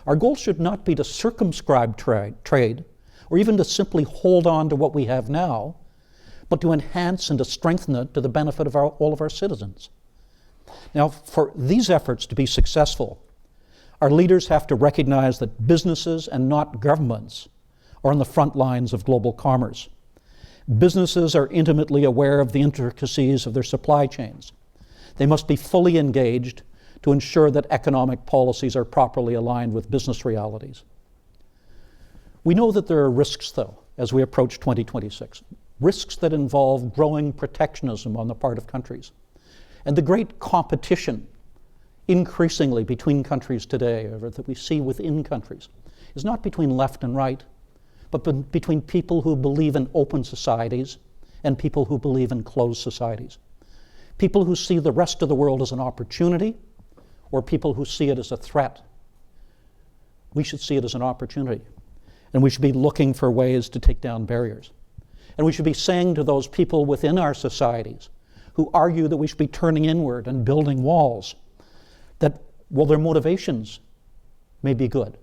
Our goal should not be to circumscribe trade or even to simply hold on to what we have now, but to enhance and to strengthen it to the benefit of all of our citizens. Now, for these efforts to be successful, our leaders have to recognize that businesses and not governments are on the front lines of global commerce. Businesses are intimately aware of the intricacies of their supply chains. They must be fully engaged to ensure that economic policies are properly aligned with business realities. We know that there are risks, though, as we approach 2026, risks that involve growing protectionism on the part of countries. And the great competition increasingly between countries today, or that we see within countries, is not between left and right, but between people who believe in open societies and people who believe in closed societies. People who see the rest of the world as an opportunity, or people who see it as a threat. We should see it as an opportunity, and we should be looking for ways to take down barriers. And we should be saying to those people within our societies who argue that we should be turning inward and building walls, that, well, their motivations may be good.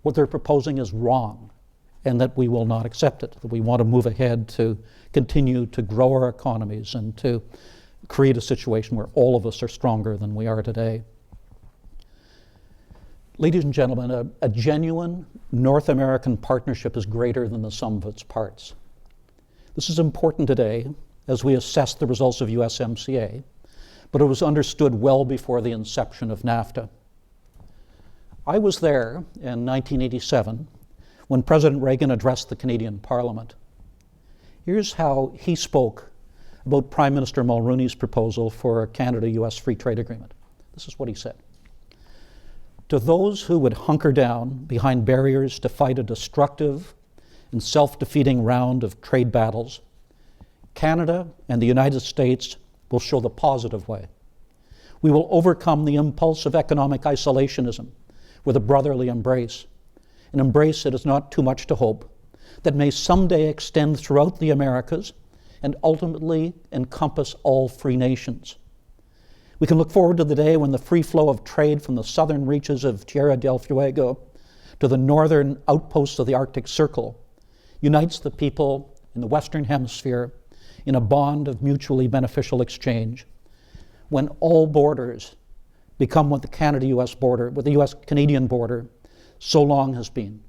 What they're proposing is wrong, and that we will not accept it, that we want to move ahead to continue to grow our economies and to create a situation where all of us are stronger than we are today. Ladies and gentlemen, a genuine North American partnership is greater than the sum of its parts. This is important today as we assess the results of USMCA, but it was understood well before the inception of NAFTA. I was there in 1987 when President Reagan addressed the Canadian Parliament. Here's how he spoke about Prime Minister Mulroney's proposal for a Canada-US Free Trade Agreement. This is what he said. To those who would hunker down behind barriers to fight a destructive and self-defeating round of trade battles, Canada and the United States will show the positive way. We will overcome the impulse of economic isolationism with a brotherly embrace, an embrace that is not too much to hope, that may someday extend throughout the Americas and ultimately encompass all free nations. We can look forward to the day when the free flow of trade from the southern reaches of Tierra del Fuego to the northern outposts of the Arctic Circle unites the people in the Western Hemisphere in a bond of mutually beneficial exchange, when all borders become what the Canada-US border, what the US-Canadian border so long has been,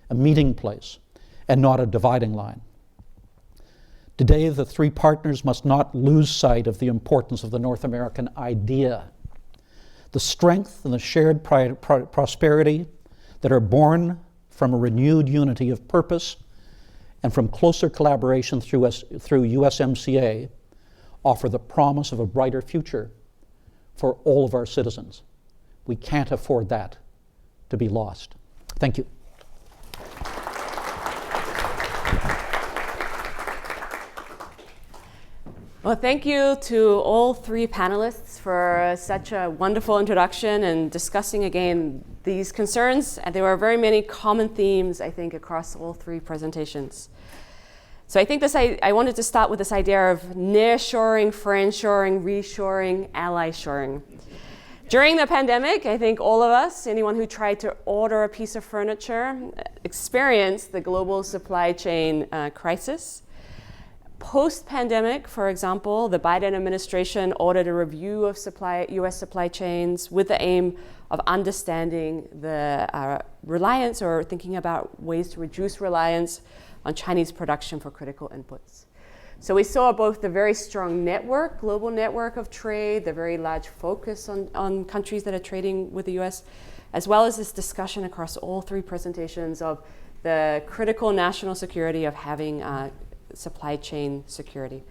a meeting place and not a dividing line. Today, the three partners must not lose sight of the importance of the North American idea, the strength and the shared prosperity that are born from a renewed unity of purpose and from closer collaboration through USMCA offer the promise of a brighter future for all of our citizens. We can't afford that to be lost. Thank you. Well, thank you to all three panelists for such a wonderful introduction and discussing again these concerns. And there were very many common themes, I think, across all three presentations. So I think I wanted to start with this idea of nearshoring, friendshoring, reshoring, ally-shoring. During the pandemic, I think all of us, anyone who tried to order a piece of furniture, experienced the global supply chain crisis. Post-pandemic, for example, the Biden administration ordered a review of US supply chains with the aim of understanding the reliance or thinking about ways to reduce reliance on Chinese production for critical inputs. So we saw both the very strong network, global network of trade, the very large focus on countries that are trading with the US, as well as this discussion across all three presentations of the critical national security of having supply chain security.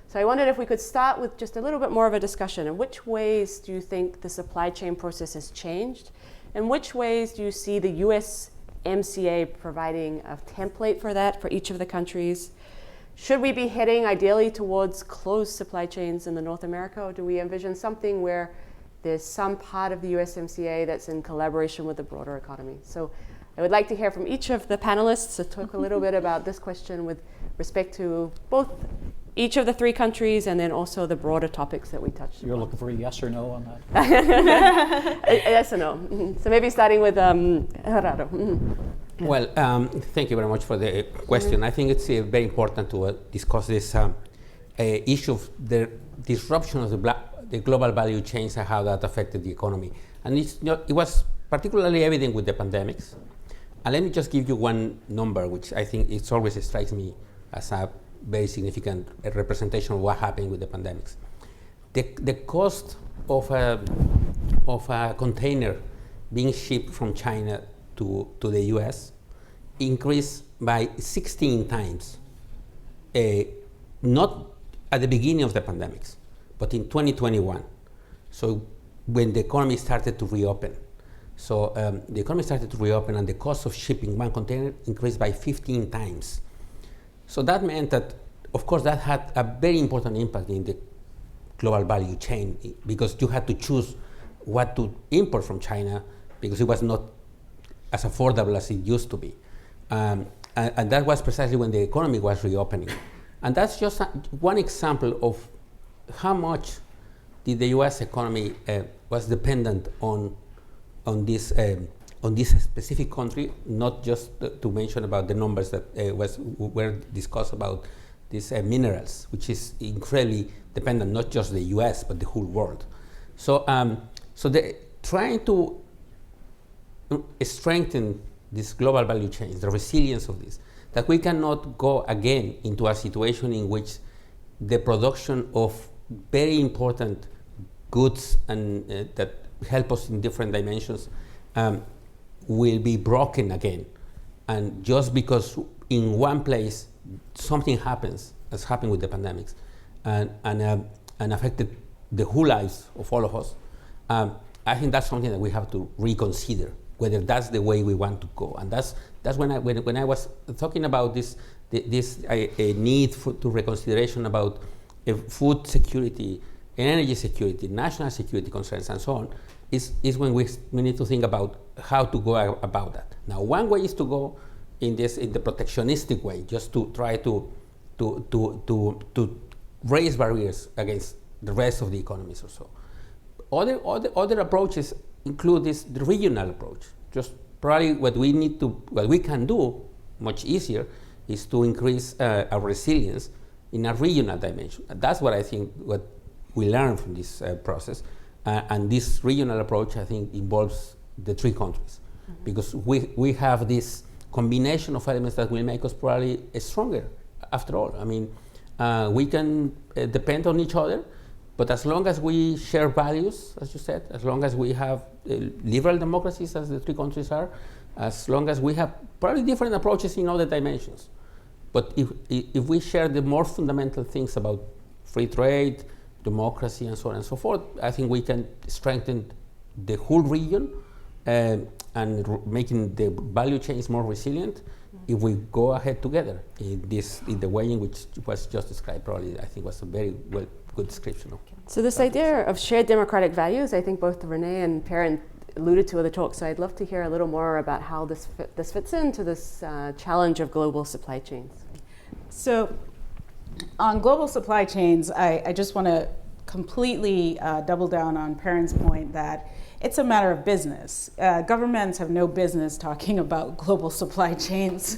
So I wondered if we could start with just a little bit more of a discussion. In which ways do you think the supply chain process has changed? In which ways do you see the USMCA providing a template for that for each of the countries? Should we be heading ideally towards closed supply chains in the North America, or do we envision something where there's some part of the USMCA that's in collaboration with the broader economy? So I would like to hear from each of the panelists to talk a little bit about this question with respect to both each of the three countries and then also the broader topics that we touched You're upon. looking for a yes or no on that? Yes or no? Mm-hmm. So maybe starting with Gerardo. Mm-hmm. Well, thank you very much for the question. I think it's very important to discuss this issue of the disruption of the global value chains and how that affected the economy. And it was particularly evident with the pandemics. And let me just give you one number, which I think it always strikes me as a very significant representation of what happened with the pandemics. The cost of a container being shipped from China to the US increased by 16 times, not at the beginning of the pandemics, but in 2021. So when the economy started to reopen. So the economy started to reopen and the cost of shipping one container increased by 15 times. So that meant that, of course, that had a very important impact in the global value chain because you had to choose what to import from China because it was not as affordable as it used to be. And that was precisely when the economy was reopening. And that's just one example of how much the US economy was dependent on this specific country, not just to mention about the numbers that were discussed about these minerals, which is incredibly dependent, not just the US, but the whole world. So, trying to strengthen this global value chains, the resilience of this, that we cannot go again into a situation in which the production of very important goods and that help us in different dimensions will be broken again. And just because in one place something happens, as happened with the pandemics, and affected the whole lives of all of us, I think that's something that we have to reconsider, whether that's the way we want to go. And that's when I was talking about this need to reconsideration about food security, energy security, national security concerns, and so on, is when we need to think about how to go about that. Now, one way is to go in the protectionistic way, just to try to raise barriers against the rest of the economies or so. Other approaches include the regional approach. Just probably what we can do much easier is to increase our resilience in a regional dimension. That's what I think what we learn from this process. And this regional approach, I think, involves the three countries, because we have this combination of elements that will make us probably stronger. After all, I mean, we can depend on each other, but as long as we share values, as you said, as long as we have liberal democracies, as the three countries are, as long as we have probably different approaches in other dimensions, but if we share the more fundamental things about free trade, democracy, and so on and so forth, I think we can strengthen the whole region and making the value chains more resilient if we go ahead together in the way in which was just described. Probably, I think, was a very good description of. So this idea of shared democratic values, I think both Renee and Perrin alluded to in the talk. So I'd love to hear a little more about how this fits into this challenge of global supply chains. So, on global supply chains, I just want to completely double down on Perrin's point that it's a matter of business. Governments have no business talking about global supply chains.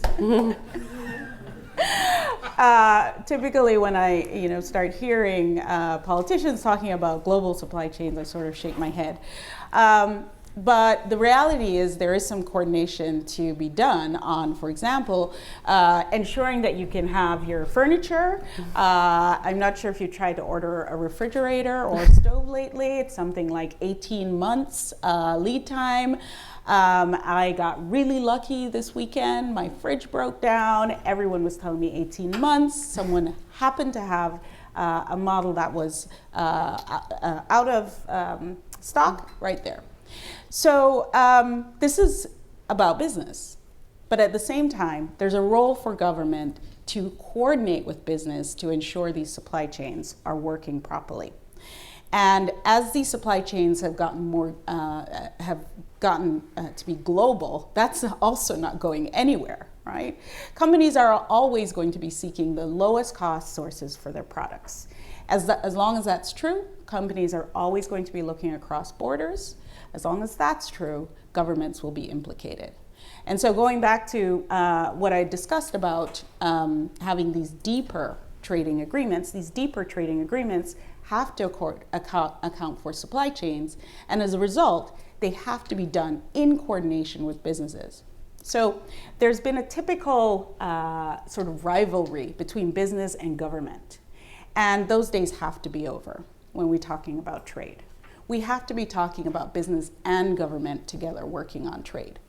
Typically, when I start hearing politicians talking about global supply chains, I sort of shake my head. But the reality is there is some coordination to be done on, for example, ensuring that you can have your furniture. I'm not sure if you tried to order a refrigerator or a stove lately. It's something like 18 months lead time. I got really lucky this weekend. My fridge broke down. Everyone was telling me 18 months. Someone happened to have a model that was out of stock right there. So this is about business, but at the same time, there's a role for government to coordinate with business to ensure these supply chains are working properly. And as these supply chains have gotten more, to be global, that's also not going anywhere, right? Companies are always going to be seeking the lowest cost sources for their products. As long as that's true, companies are always going to be looking across borders. As long as that's true, governments will be implicated. And so going back to what I discussed about having these deeper trading agreements have to account for supply chains. And as a result, they have to be done in coordination with businesses. So there's been a typical sort of rivalry between business and government. And those days have to be over when we're talking about trade. We have to be talking about business and government together working on trade.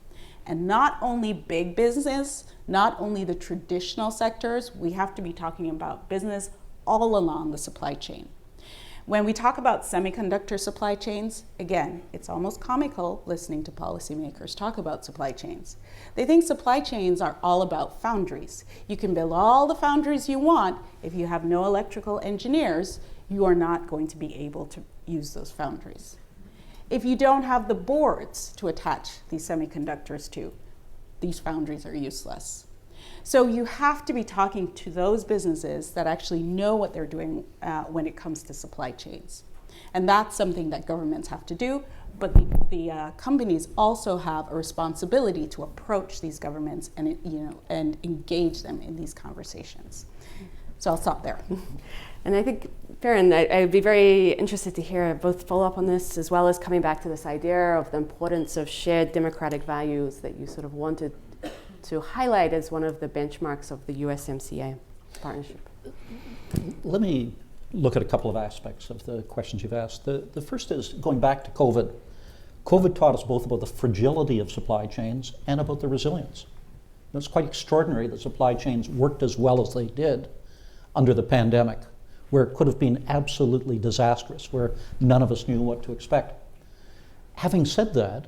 And not only big business, not only the traditional sectors, we have to be talking about business all along the supply chain. When we talk about semiconductor supply chains, again, it's almost comical listening to policymakers talk about supply chains. They think supply chains are all about foundries. You can build all the foundries you want. If you have no electrical engineers, you are not going to be able to use those foundries. If you don't have the boards to attach these semiconductors to, these foundries are useless. So you have to be talking to those businesses that actually know what they're doing when it comes to supply chains. And that's something that governments have to do, but the companies also have a responsibility to approach these governments and, and engage them in these conversations. So I'll stop there. And I think, Perrin, I'd be very interested to hear both follow up on this as well as coming back to this idea of the importance of shared democratic values that you sort of wanted to highlight as one of the benchmarks of the USMCA partnership. Let me look at a couple of aspects of the questions you've asked. The first is going back to COVID. COVID taught us both about the fragility of supply chains and about the resilience. It's quite extraordinary that supply chains worked as well as they did under the pandemic, where it could have been absolutely disastrous, where none of us knew what to expect. Having said that,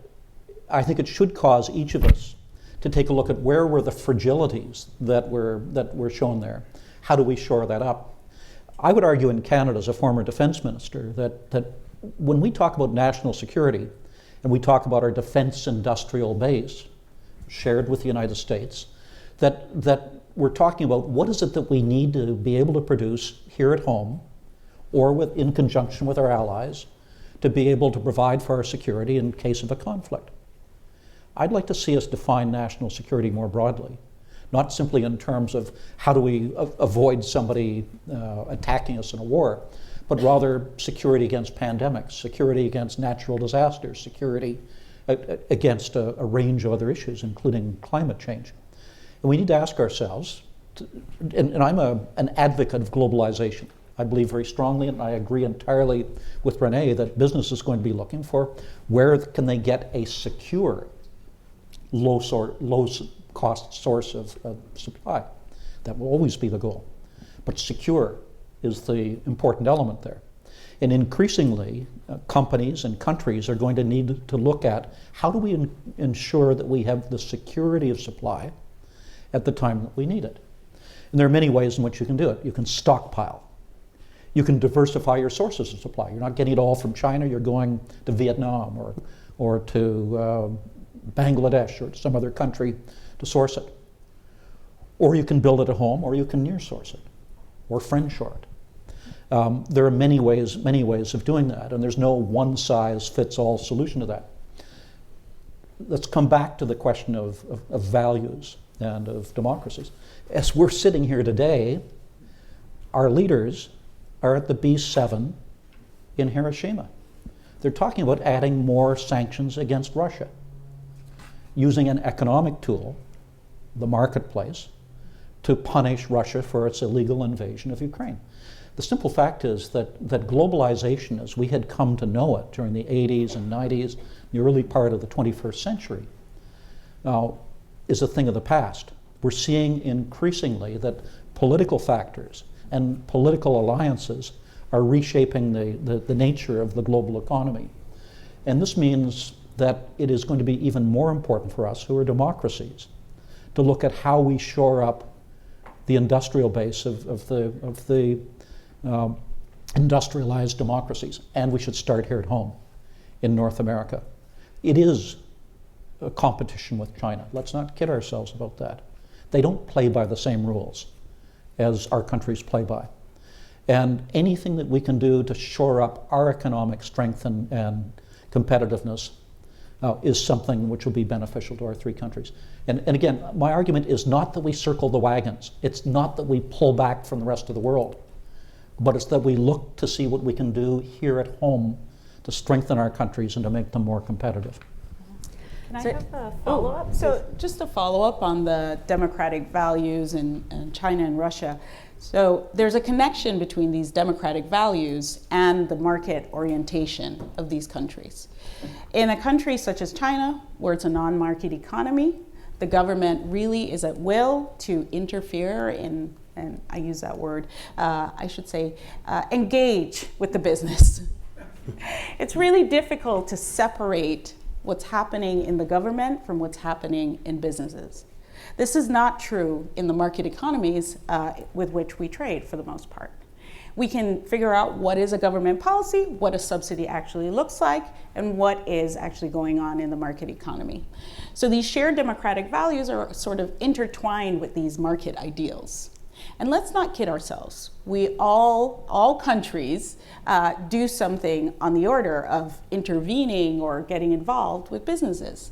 I think it should cause each of us to take a look at where were the fragilities that were shown there. How do we shore that up? I would argue in Canada, as a former defense minister, that when we talk about national security and we talk about our defense industrial base shared with the United States, that we're talking about what is it that we need to be able to produce here at home or in conjunction with our allies to be able to provide for our security in case of a conflict. I'd like to see us define national security more broadly, not simply in terms of how do we avoid somebody attacking us in a war, but rather security against pandemics, security against natural disasters, security against a range of other issues, including climate change. And we need to ask ourselves, and I'm an advocate of globalization. I believe very strongly, and I agree entirely with Renee, that business is going to be looking for where can they get a secure, low cost source of supply. That will always be the goal. But secure is the important element there. And increasingly, companies and countries are going to need to look at how do we ensure that we have the security of supply at the time that we need it. And there are many ways in which you can do it. You can stockpile. You can diversify your sources of supply. You're not getting it all from China, you're going to Vietnam or to Bangladesh or to some other country to source it. Or you can build it at home, or you can near source it, or friend shore it. There are many ways of doing that, and there's no one size fits all solution to that. Let's come back to the question of values and of democracies. As we're sitting here today, our leaders are at the B7 in Hiroshima. They're talking about adding more sanctions against Russia, using an economic tool, the marketplace, to punish Russia for its illegal invasion of Ukraine. The simple fact is that globalization, as we had come to know it during the 80s and 90s, the early part of the 21st century, now is a thing of the past. We're seeing increasingly that political factors and political alliances are reshaping the nature of the global economy. And this means that it is going to be even more important for us, who are democracies, to look at how we shore up the industrial base of the industrialized democracies. And we should start here at home in North America. It is a competition with China. Let's not kid ourselves about that. They don't play by the same rules as our countries play by. And anything that we can do to shore up our economic strength and competitiveness is something which will be beneficial to our three countries. And again, my argument is not that we circle the wagons. It's not that we pull back from the rest of the world, but it's that we look to see what we can do here at home to strengthen our countries and to make them more competitive. Can I have a follow-up? So just a follow-up on the democratic values in China and Russia. So there's a connection between these democratic values and the market orientation of these countries. In a country such as China, where it's a non-market economy, the government really is at will to interfere in, and I use that word, I should say, engage with the business. It's really difficult to separate what's happening in the government from what's happening in businesses. This is not true in the market economies with which we trade for the most part. We can figure out what is a government policy, what a subsidy actually looks like, and what is actually going on in the market economy. So these shared democratic values are sort of intertwined with these market ideals. And let's not kid ourselves. We all countries do something on the order of intervening or getting involved with businesses.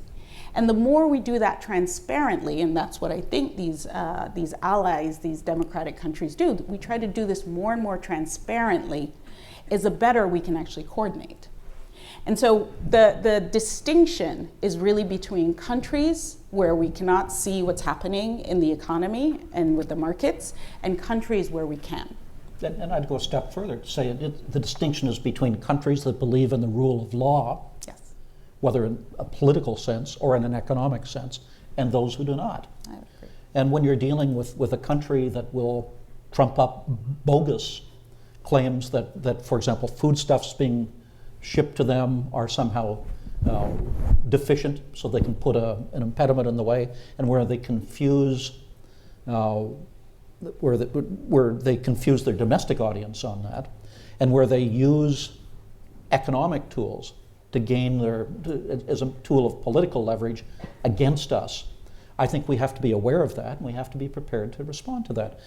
And the more we do that transparently, and that's what I think these allies, these democratic countries do, we try to do this more and more transparently, is the better we can actually coordinate. And so the distinction is really between countries where we cannot see what's happening in the economy and with the markets, and countries where we can. And I'd go a step further to say the distinction is between countries that believe in the rule of law, Yes. whether in a political sense or in an economic sense, and those who do not. I would agree. And when you're dealing with a country that will trump up bogus claims that, for example, foodstuffs being shipped to them are somehow deficient, so they can put an impediment in the way, and where they confuse where they confuse their domestic audience on that, and where they use economic tools to gain as a tool of political leverage against us. I think we have to be aware of that, and we have to be prepared to respond to that.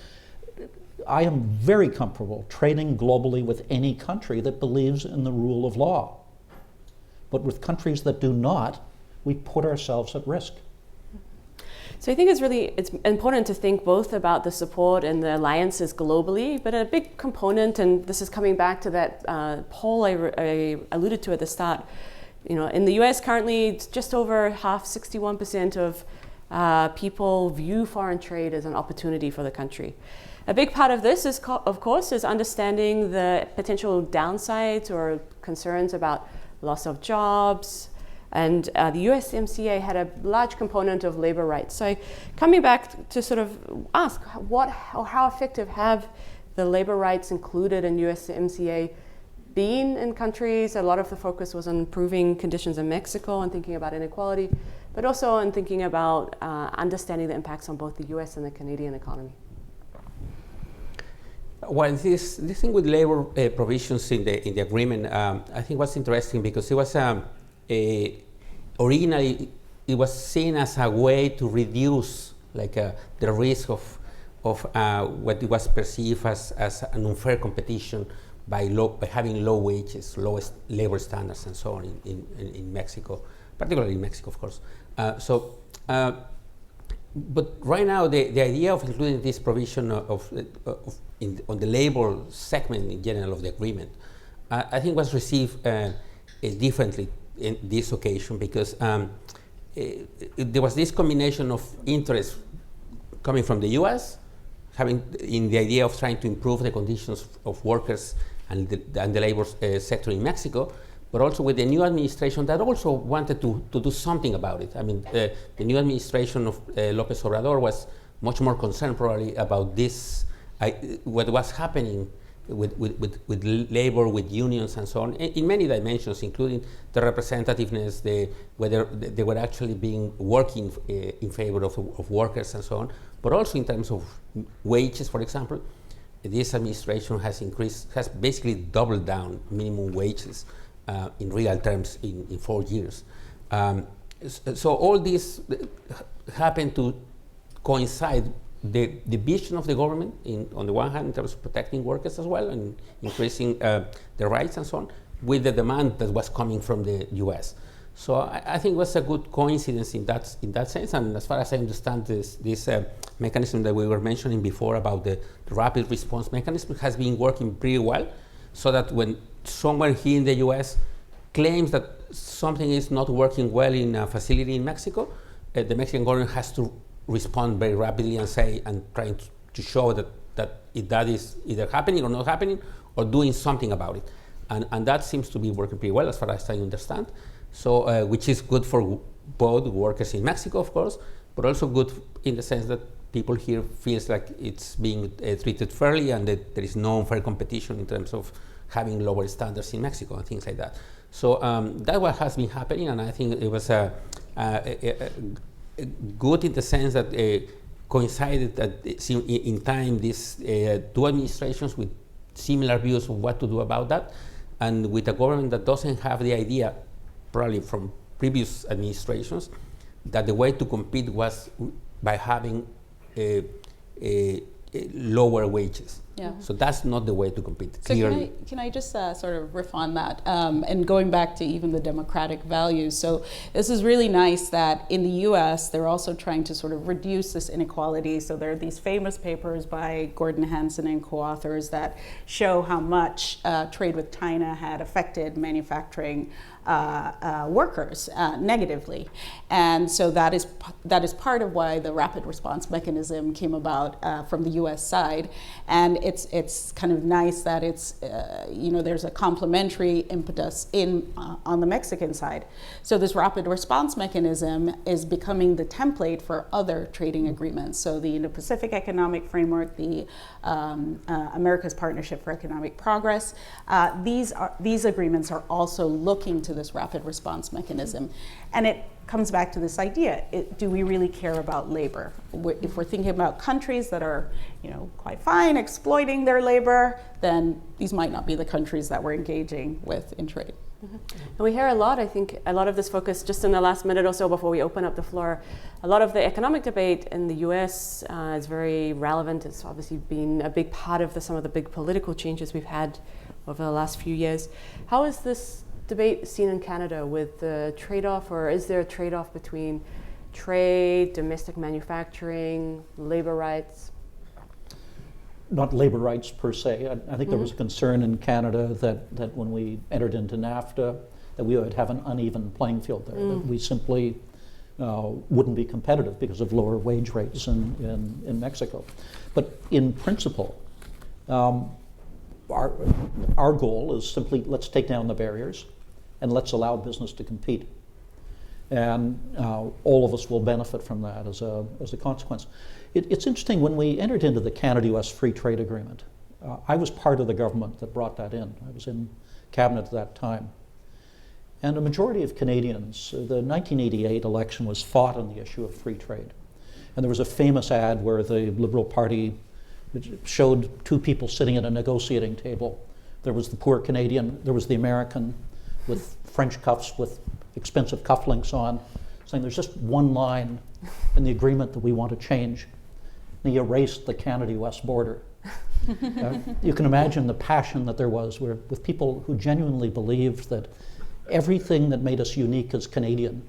I am very comfortable trading globally with any country that believes in the rule of law. But with countries that do not, we put ourselves at risk. So I think it's important to think both about the support and the alliances globally, but a big component, and this is coming back to that poll I alluded to at the start. You know, in the U.S. currently, it's just over half, 61% of people view foreign trade as an opportunity for the country. A big part of this is, of course, is understanding the potential downsides or concerns about loss of jobs. And the USMCA had a large component of labor rights. So coming back to sort of ask how effective have the labor rights included in USMCA been in countries? A lot of the focus was on improving conditions in Mexico and thinking about inequality, but also on thinking about understanding the impacts on both the US and the Canadian economy. Well, this thing with labor provisions in the agreement, I think was interesting because it was originally it was seen as a way to reduce the risk of what it was perceived as an unfair competition by having low wages, lowest labor standards, and so on in Mexico, particularly in Mexico, of course. But right now, the idea of including this provision on the labor segment in general of the agreement, I think was received differently in this occasion because there was this combination of interest coming from the U.S., having in the idea of trying to improve the conditions of workers and the labor sector in Mexico, but also with the new administration that also wanted to do something about it. I mean, the new administration of López Obrador was much more concerned probably about this, what was happening with labor, with unions and so on, in many dimensions, including the representativeness, whether they were actually working in favor of workers and so on, but also in terms of wages, for example. This administration has basically doubled down minimum wages in real terms in 4 years. So all this happened to coincide the vision of the government, on the one hand, in terms of protecting workers as well and increasing their rights and so on, with the demand that was coming from the U.S. So I think it was a good coincidence in that sense. And as far as I understand, this mechanism that we were mentioning before about the rapid response mechanism has been working pretty well, so that when someone here in the U.S. claims that something is not working well in a facility in Mexico, the Mexican government has to respond very rapidly and trying to show that that is either happening or not happening or doing something about it. And that seems to be working pretty well as far as I understand. So, which is good for both workers in Mexico, of course, but also good in the sense that people here feels like it's being treated fairly and that there is no unfair competition in terms of having lower standards in Mexico and things like that. So that's what has been happening, and I think it was good in the sense that coincided that in time these two administrations with similar views of what to do about that, and with a government that doesn't have the idea, probably from previous administrations, that the way to compete was by having lower wages. Yeah. So that's not the way to compete, So clearly. can I just sort of riff on that, and going back to even the democratic values. So this is really nice that in the US, they're also trying to sort of reduce this inequality. So there are these famous papers by Gordon Hanson and co-authors that show how much trade with China had affected manufacturing workers negatively. And so that is part of why the rapid response mechanism came about from the US side. And it's kind of nice that it's there's a complementary impetus on the Mexican side. So this rapid response mechanism is becoming the template for other trading agreements. So the Indo-Pacific Economic Framework, the America's Partnership for Economic Progress, these agreements are also looking to this rapid response mechanism. And it comes back to this idea, do we really care about labor? If we're thinking about countries that are quite fine exploiting their labor, then these might not be the countries that we're engaging with in trade. Mm-hmm. And we hear a lot, I think, a lot of this focus just in the last minute or so before we open up the floor. A lot of the economic debate in the US is very relevant. It's obviously been a big part of some of the big political changes we've had over the last few years. How is this debate seen in Canada with the trade-off, or is there a trade-off between trade, domestic manufacturing, labor rights? Not labor rights per se. I think there was a concern in Canada that when we entered into NAFTA, that we would have an uneven playing field there, that we simply wouldn't be competitive because of lower wage rates in Mexico. But in principle, our goal is simply, let's take down the barriers and let's allow business to compete. And all of us will benefit from that as a consequence. It's interesting, when we entered into the Canada-US Free Trade Agreement, I was part of the government that brought that in. I was in cabinet at that time. And a majority of Canadians, the 1988 election was fought on the issue of free trade. And there was a famous ad where the Liberal Party showed two people sitting at a negotiating table. There was the poor Canadian, there was the American with French cuffs with expensive cufflinks on, saying there's just one line in the agreement that we want to change. And he erased the Canada-US border. You can imagine the passion that there was with people who genuinely believed that everything that made us unique as Canadian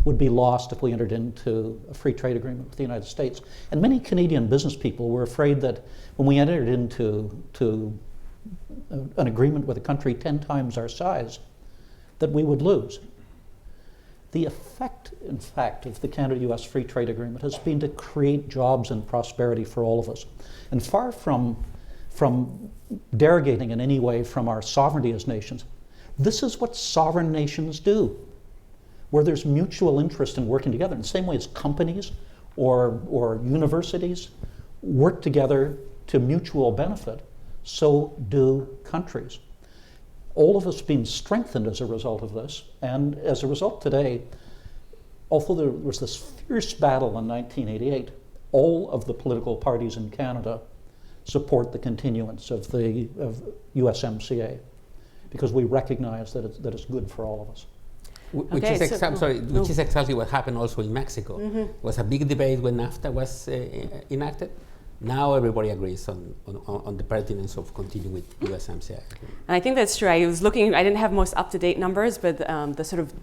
would be lost if we entered into a free trade agreement with the United States. And many Canadian business people were afraid that when we entered into an agreement with a country 10 times our size, that we would lose. The effect, in fact, of the Canada-US Free Trade Agreement has been to create jobs and prosperity for all of us. And far from derogating in any way from our sovereignty as nations, this is what sovereign nations do, where there's mutual interest in working together. In the same way as companies or universities work together to mutual benefit, so do countries. All of us have been strengthened as a result of this, and as a result today, although there was this fierce battle in 1988, all of the political parties in Canada support the continuance of USMCA, because we recognize that it's good for all of us. Which is exactly what happened also in Mexico. It was a big debate when NAFTA was enacted. Now everybody agrees on the pertinence of continuing with USMCA. And I think that's true. I was looking, I didn't have most up-to-date numbers, but the sort of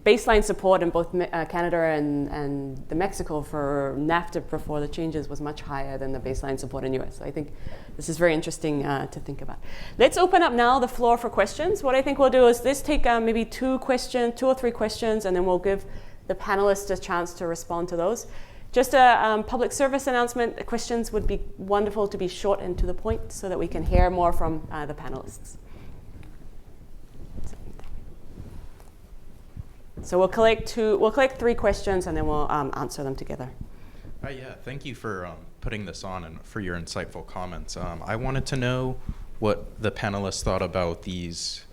baseline support in both Canada and the Mexico for NAFTA before the changes was much higher than the baseline support in US. So I think this is very interesting to think about. Let's open up now the floor for questions. What I think we'll do is let's take maybe two or three questions, and then we'll give the panelists a chance to respond to those. Just a public service announcement. The questions would be wonderful to be short and to the point so that we can hear more from the panelists. So we'll collect three questions and then we'll answer them together. Yeah, thank you for putting this on and for your insightful comments. I wanted to know what the panelists thought about these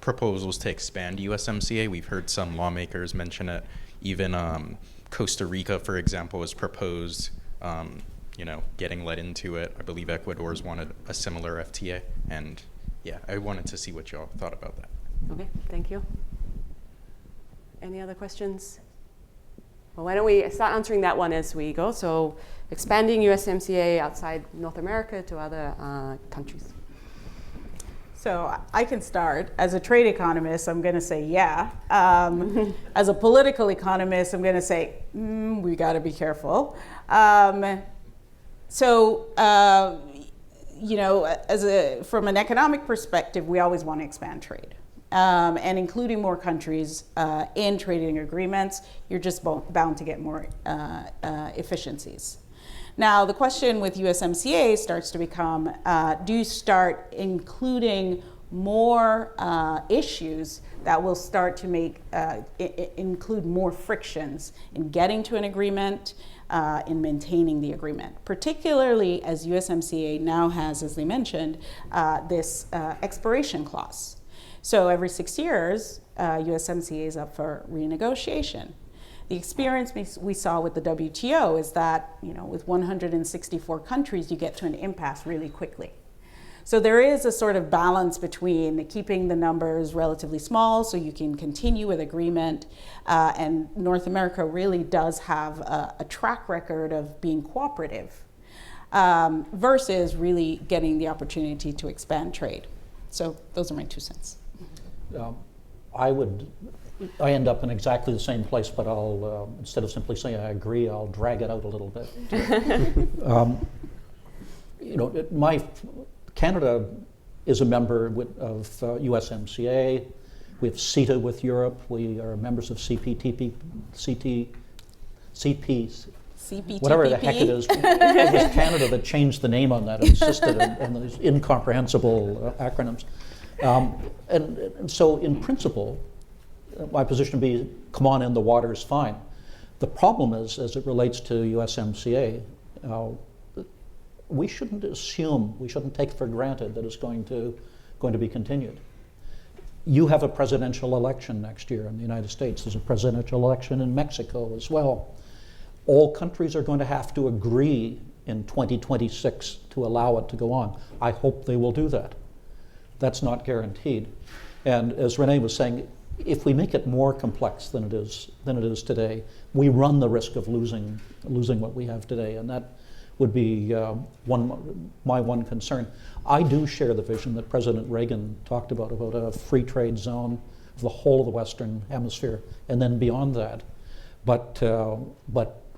proposals to expand USMCA. We've heard some lawmakers mention it. Even Costa Rica, for example, has proposed, getting let into it. I believe Ecuador's wanted a similar FTA. And yeah, I wanted to see what y'all thought about that. Okay, thank you. Any other questions? Well, why don't we start answering that one as we go? So expanding USMCA outside North America to other countries. So I can start. As a trade economist, I'm going to say yeah. As a political economist, I'm going to say, we got to be careful. From an economic perspective, we always want to expand trade. And including more countries in trading agreements, you're just bound to get more efficiencies. Now, the question with USMCA starts to become, do you start including more issues that will start to make include more frictions in getting to an agreement, in maintaining the agreement, particularly as USMCA now has, as they mentioned, this expiration clause. So every 6 years, USMCA is up for renegotiation. The experience we saw with the WTO is that, with 164 countries, you get to an impasse really quickly. So there is a sort of balance between keeping the numbers relatively small so you can continue with agreement, and North America really does have a track record of being cooperative, versus really getting the opportunity to expand trade. So those are my 2 cents. I end up in exactly the same place, but I'll, instead of simply saying I agree, I'll drag it out a little bit. Canada is a member of USMCA. We have CETA with Europe. We are members of CPTPP, whatever the heck it is. It was Canada that changed the name on that and insisted on these incomprehensible acronyms. And so in principle, my position would be, come on in, the water is fine. The problem is, as it relates to USMCA, we shouldn't assume, we shouldn't take for granted that it's going to be continued. You have a presidential election next year in the United States. There's a presidential election in Mexico as well. All countries are going to have to agree in 2026 to allow it to go on. I hope they will do that. That's not guaranteed. And as Renee was saying, if we make it more complex than it is today, we run the risk of losing what we have today, and that would be my one concern. I do share the vision that President Reagan talked about a free trade zone of the whole of the Western Hemisphere, and then beyond that. But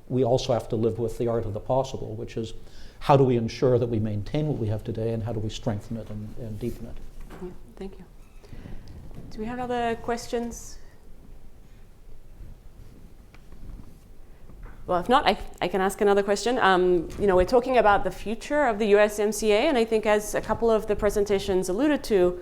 we also have to live with the art of the possible, which is how do we ensure that we maintain what we have today, and how do we strengthen it and deepen it? Yeah, thank you. Do we have other questions? Well, if not, I can ask another question. We're talking about the future of the USMCA, and I think as a couple of the presentations alluded to,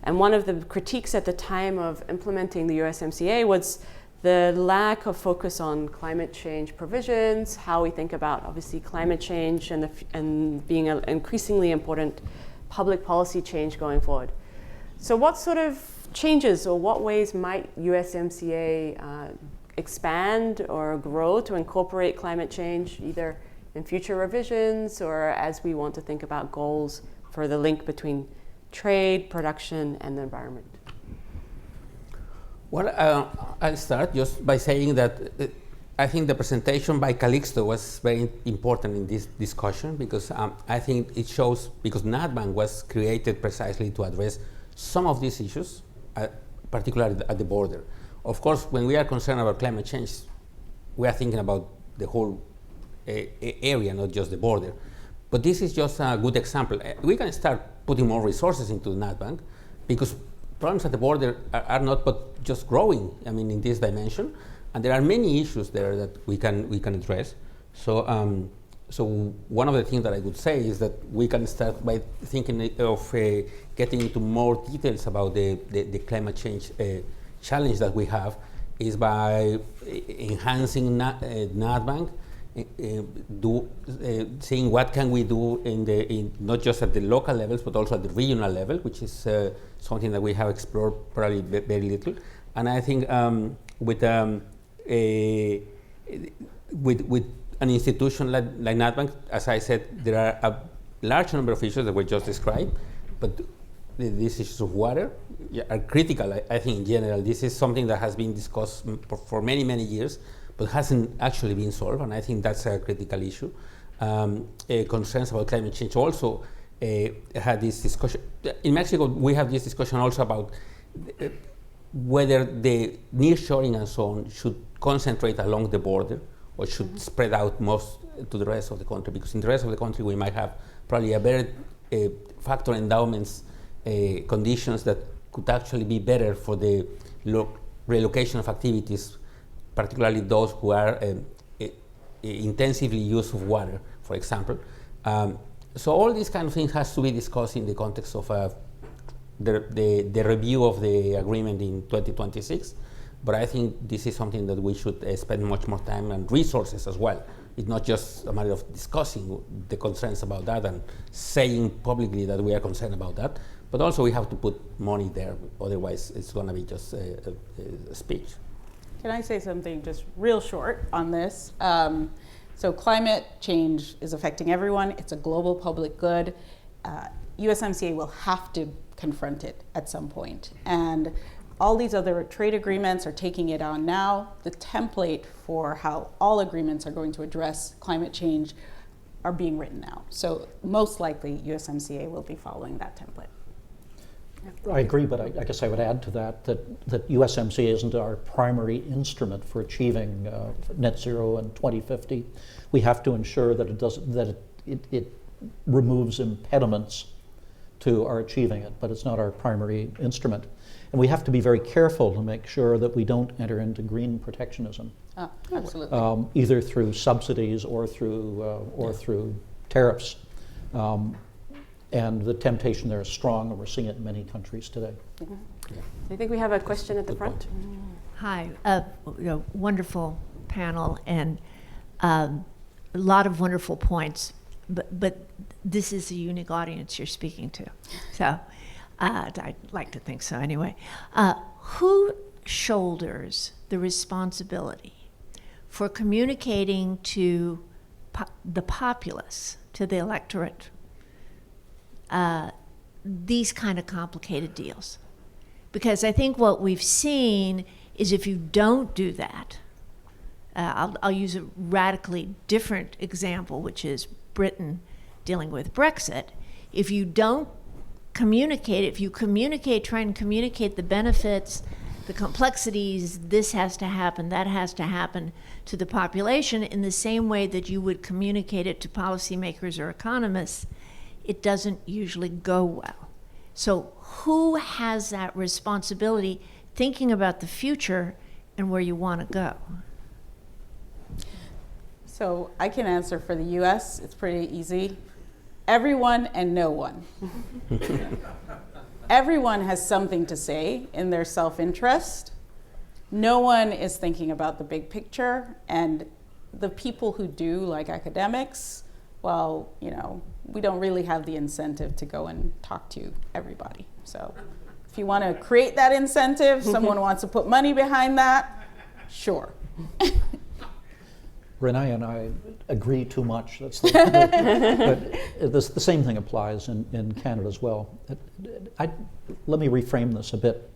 and one of the critiques at the time of implementing the USMCA was the lack of focus on climate change provisions, how we think about, obviously, climate change and being an increasingly important public policy change going forward. So what sort of changes or what ways might USMCA expand or grow to incorporate climate change, either in future revisions or as we want to think about goals for the link between trade, production, and the environment? Well, I'll start just by saying that I think the presentation by Calixto was very important in this discussion because I think it shows, because NatBank was created precisely to address some of these issues, particularly at the border. Of course, when we are concerned about climate change, we are thinking about the whole area, not just the border. But this is just a good example. We can start putting more resources into NatBank because problems at the border are not but just growing, in this dimension. And there are many issues there that we can address. So, so one of the things that I would say is that we can start by thinking of getting into more details about the climate change challenge that we have is by enhancing NatBank, seeing what can we do in not just at the local levels but also at the regional level, which is something that we have explored probably very little. And I think with an institution like NatBank, as I said, there are a large number of issues that were just described, but these issues of water are critical, I think, in general. This is something that has been discussed for many, many years, but hasn't actually been solved, and I think that's a critical issue. Concerns about climate change also had this discussion. In Mexico, we have this discussion also about whether the nearshoring and so on should concentrate along the border or should spread out most to the rest of the country, because in the rest of the country we might have probably a better factor endowments conditions that could actually be better for the relocation of activities, particularly those who are intensively use of water, for example. So all these kind of things has to be discussed in the context of the review of the agreement in 2026. But I think this is something that we should spend much more time and resources as well. It's not just a matter of discussing the concerns about that and saying publicly that we are concerned about that, but also we have to put money there, otherwise it's going to be just a speech. Can I say something just real short on this? So climate change is affecting everyone. It's a global public good. USMCA will have to confront it at some point. And all these other trade agreements are taking it on now. The template for how all agreements are going to address climate change are being written now. So most likely USMCA will be following that template. I agree, but I guess I would add to that USMCA isn't our primary instrument for achieving net zero in 2050. We have to ensure that it removes impediments to our achieving it, but it's not our primary instrument. And we have to be very careful to make sure that we don't enter into green protectionism. Absolutely. Either through subsidies or through tariffs. And the temptation there is strong, and we're seeing it in many countries today. Mm-hmm. Yeah. I think we have a question at the front. Hi, wonderful panel and a lot of wonderful points, but this is a unique audience you're speaking to. So I'd like to think so anyway. Who shoulders the responsibility for communicating to the populace, to the electorate, these kind of complicated deals? Because I think what we've seen is if you don't do that, I'll use a radically different example, which is Britain dealing with Brexit. If you don't communicate, if you try and communicate the benefits, the complexities, this has to happen, that has to happen to the population in the same way that you would communicate it to policymakers or economists, it doesn't usually go well. So who has that responsibility, thinking about the future and where you want to go? So I can answer for the US. It's pretty easy. Everyone and no one. Everyone has something to say in their self-interest. No one is thinking about the big picture, and the people who do, like academics, well, you know, we don't really have the incentive to go and talk to everybody. So if you want to create that incentive, someone wants to put money behind that, sure. Renee and I agree too much. But the same thing applies in Canada as well. Let me reframe this a bit.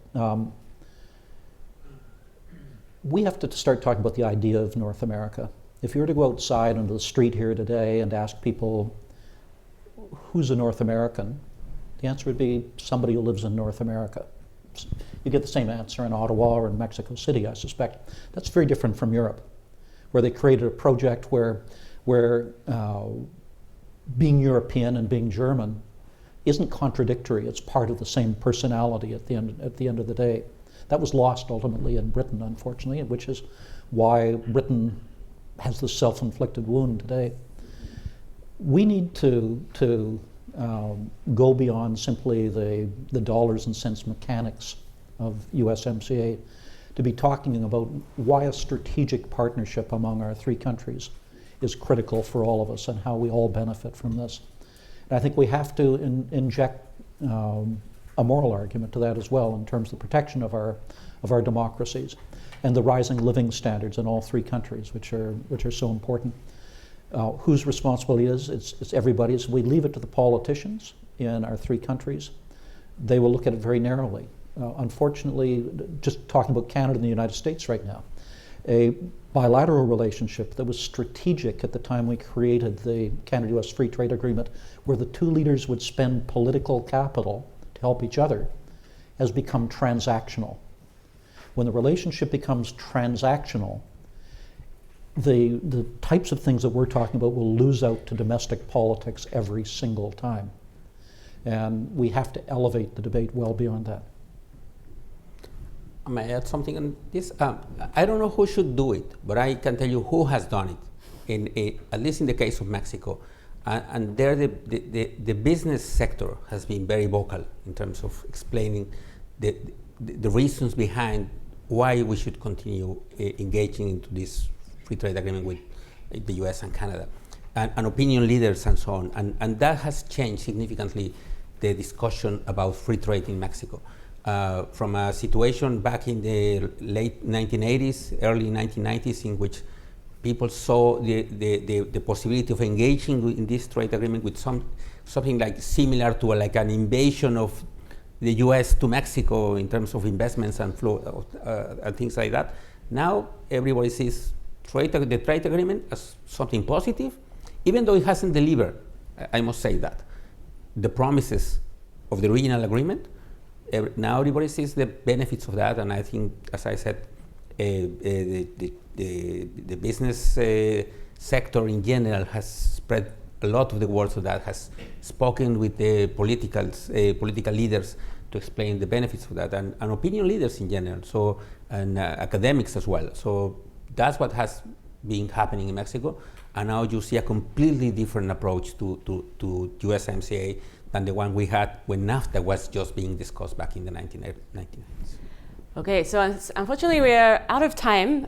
We have to start talking about the idea of North America. If you were to go outside onto the street here today and ask people, who's a North American? The answer would be somebody who lives in North America. You get the same answer in Ottawa or in Mexico City, I suspect. That's very different from Europe, where they created a project where being European and being German isn't contradictory. It's part of the same personality at the end of the day. That was lost ultimately in Britain, unfortunately, which is why Britain has this self-inflicted wound today. We need to go beyond simply the dollars and cents mechanics of USMCA to be talking about why a strategic partnership among our three countries is critical for all of us and how we all benefit from this. And I think we have to inject a moral argument to that as well in terms of the protection of our democracies and the rising living standards in all three countries, which are so important. Whose responsibility is? It's everybody's. We leave it to the politicians in our three countries. They will look at it very narrowly. Unfortunately, just talking about Canada and the United States right now, a bilateral relationship that was strategic at the time we created the Canada-US Free Trade Agreement, where the two leaders would spend political capital to help each other, has become transactional. When the relationship becomes transactional, the types of things that we're talking about will lose out to domestic politics every single time. And we have to elevate the debate well beyond that. May I add something on this? I don't know who should do it, but I can tell you who has done it, at least in the case of Mexico. And there the business sector has been very vocal in terms of explaining the reasons behind why we should continue engaging into this free trade agreement with the US and Canada, and opinion leaders and so on. And that has changed significantly the discussion about free trade in Mexico. From a situation back in the late 1980s, early 1990s, in which people saw the possibility of engaging in this trade agreement with something like similar to like an invasion of the US to Mexico in terms of investments and flow and things like that. Now everybody sees the trade agreement as something positive, even though it hasn't delivered, I must say that, the promises of the original agreement. Now everybody sees the benefits of that, and I think, as I said, the business sector in general has spread a lot of the words of that, has spoken with the political leaders to explain the benefits of that, and opinion leaders in general, and academics as well. So that's what has been happening in Mexico, and now you see a completely different approach to USMCA than the one we had when NAFTA was just being discussed back in the 1990s. Okay, so unfortunately we are out of time.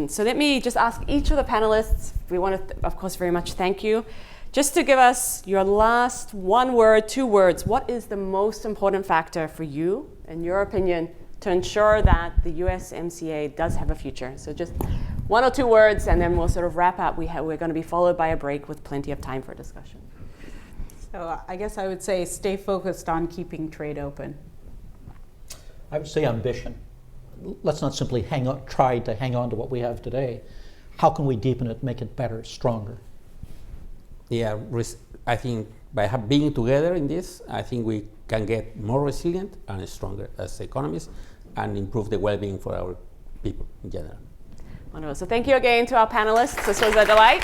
So let me just ask each of the panelists, we want to, of course, very much thank you. Just to give us your last 1 word, 2 words, what is the most important factor for you, in your opinion, to ensure that the USMCA does have a future? So just 1 or 2 words, and then we'll sort of wrap up. We're going to be followed by a break with plenty of time for discussion. So I guess I would say stay focused on keeping trade open. I would say ambition. Let's not simply try to hang on to what we have today. How can we deepen it, make it better, stronger? Yeah, I think by being together in this, I think we can get more resilient and stronger as economies and improve the well-being for our people in general. Wonderful. So thank you again to our panelists. This was a delight.